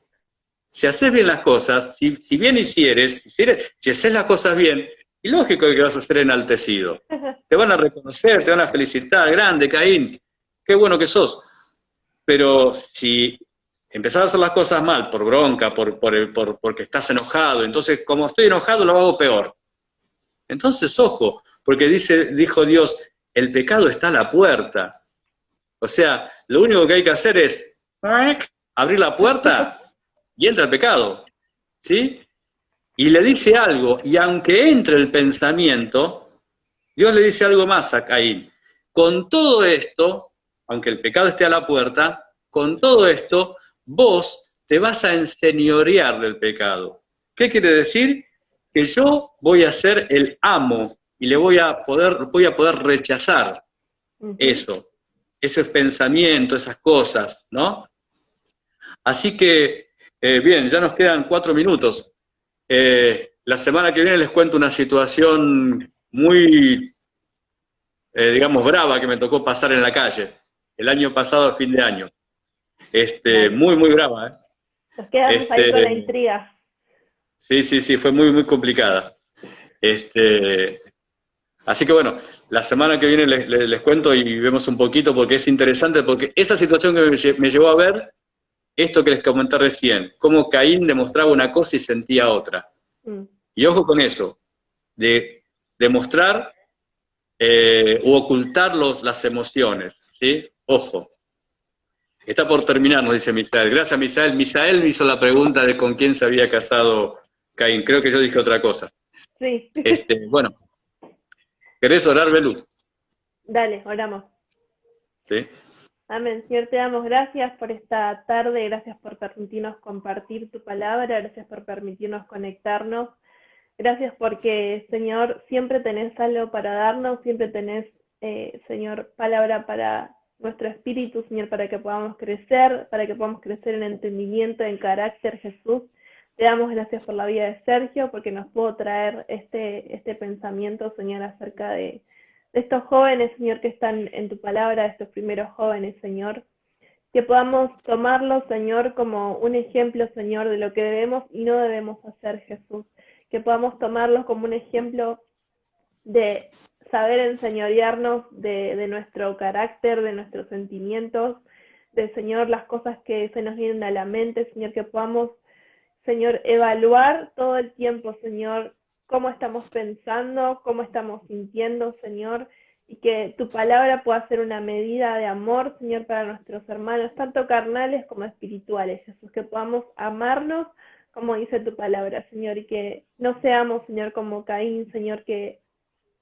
[SPEAKER 2] Si haces bien las cosas, si bien hicieres, si haces las cosas bien, y lógico que vas a ser enaltecido. Te van a reconocer, te van a felicitar, grande, Caín, qué bueno que sos. Pero si empezás a hacer las cosas mal, por bronca, porque estás enojado, entonces como estoy enojado lo hago peor. Entonces, ojo, porque dijo Dios, el pecado está a la puerta. O sea, lo único que hay que hacer es abrir la puerta y entra el pecado, ¿sí? Y le dice algo, y aunque entre el pensamiento, Dios le dice algo más a Caín. Con todo esto, aunque el pecado esté a la puerta, con todo esto, vos te vas a enseñorear del pecado. ¿Qué quiere decir? Que yo voy a ser el amo y voy a poder rechazar
[SPEAKER 3] Uh-huh.
[SPEAKER 2] eso. ese pensamiento, esas cosas, ¿no? Así que, bien, ya nos quedan 4 minutos. La semana que viene les cuento una situación muy, digamos, brava que me tocó pasar en la calle, el año pasado, al fin de año.
[SPEAKER 3] Vale.
[SPEAKER 2] Muy, muy brava, ¿eh?
[SPEAKER 3] Nos quedamos ahí con la intriga.
[SPEAKER 2] Sí, fue muy, muy complicada. Así que bueno, la semana que viene les cuento y vemos un poquito porque es interesante, porque esa situación que me llevó a ver esto que les comenté recién, cómo Caín demostraba una cosa y sentía otra. Y ojo con eso, de demostrar u ocultar las emociones, ¿sí? Ojo. Está por terminar, nos dice Misael. Gracias, Misael. Misael me hizo la pregunta de con quién se había casado Caín. Creo que yo dije otra cosa.
[SPEAKER 3] Sí.
[SPEAKER 2] Bueno, ¿querés orar, Belú?
[SPEAKER 3] Dale, oramos.
[SPEAKER 2] Sí.
[SPEAKER 3] Amén. Señor, te damos gracias por esta tarde, gracias por permitirnos compartir tu palabra, gracias por permitirnos conectarnos, gracias porque, Señor, siempre tenés algo para darnos, siempre tenés, Señor, palabra para nuestro espíritu, Señor, para que podamos crecer en entendimiento, en carácter, Jesús. Te damos gracias por la vida de Sergio, porque nos pudo traer este pensamiento, Señor, acerca de estos jóvenes, Señor, que están en tu palabra, estos primeros jóvenes, Señor, que podamos tomarlos, Señor, como un ejemplo, Señor, de lo que debemos y no debemos hacer, Jesús, que podamos tomarlos como un ejemplo de saber enseñorearnos de nuestro carácter, de nuestros sentimientos, de, Señor, las cosas que se nos vienen a la mente, Señor, que podamos, Señor, evaluar todo el tiempo, Señor, cómo estamos pensando, cómo estamos sintiendo, Señor, y que tu palabra pueda ser una medida de amor, Señor, para nuestros hermanos, tanto carnales como espirituales, Jesús, que podamos amarnos como dice tu palabra, Señor, y que no seamos, Señor, como Caín, Señor, que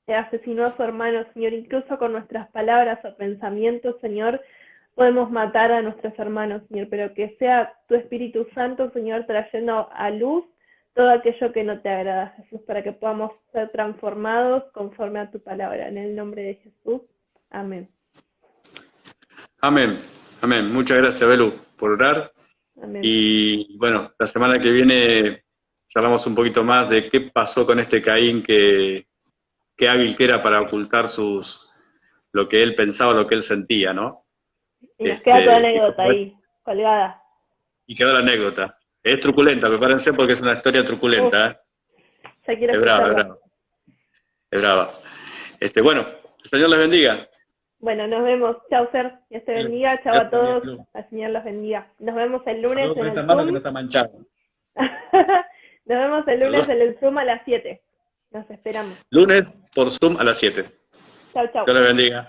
[SPEAKER 3] asesinó a su hermano, Señor, incluso con nuestras palabras o pensamientos, Señor, podemos matar a nuestros hermanos, Señor, pero que sea tu Espíritu Santo, Señor, trayendo a luz todo aquello que no te agrada, Jesús, para que podamos ser transformados conforme a tu palabra. En el nombre de Jesús. Amén.
[SPEAKER 2] Amén. Amén. Muchas gracias, Belú, por orar.
[SPEAKER 3] Amén.
[SPEAKER 2] Y bueno, la semana que viene charlamos un poquito más de qué pasó con este Caín, qué hábil que era para ocultar lo que él pensaba, lo que él sentía, ¿no?
[SPEAKER 3] Y nos queda toda la
[SPEAKER 2] y
[SPEAKER 3] anécdota ahí, colgada.
[SPEAKER 2] Y quedó la anécdota. Es truculenta, prepárense porque es una historia truculenta, ¿eh?
[SPEAKER 3] Ya quiero
[SPEAKER 2] Es brava, es
[SPEAKER 3] escucharla.
[SPEAKER 2] brava. Es brava. Bueno, el Señor les bendiga.
[SPEAKER 3] Bueno, nos vemos. Chao, Ser. Dios te bendiga. Chao a todos. El Señor los bendiga. Nos vemos el lunes en el
[SPEAKER 2] Saludos
[SPEAKER 3] Zoom.
[SPEAKER 2] que no está manchado.
[SPEAKER 3] Nos vemos el lunes en el Zoom a las 7. Nos esperamos.
[SPEAKER 2] Lunes por Zoom a las 7.
[SPEAKER 3] Chao, chao.
[SPEAKER 2] Dios les bendiga.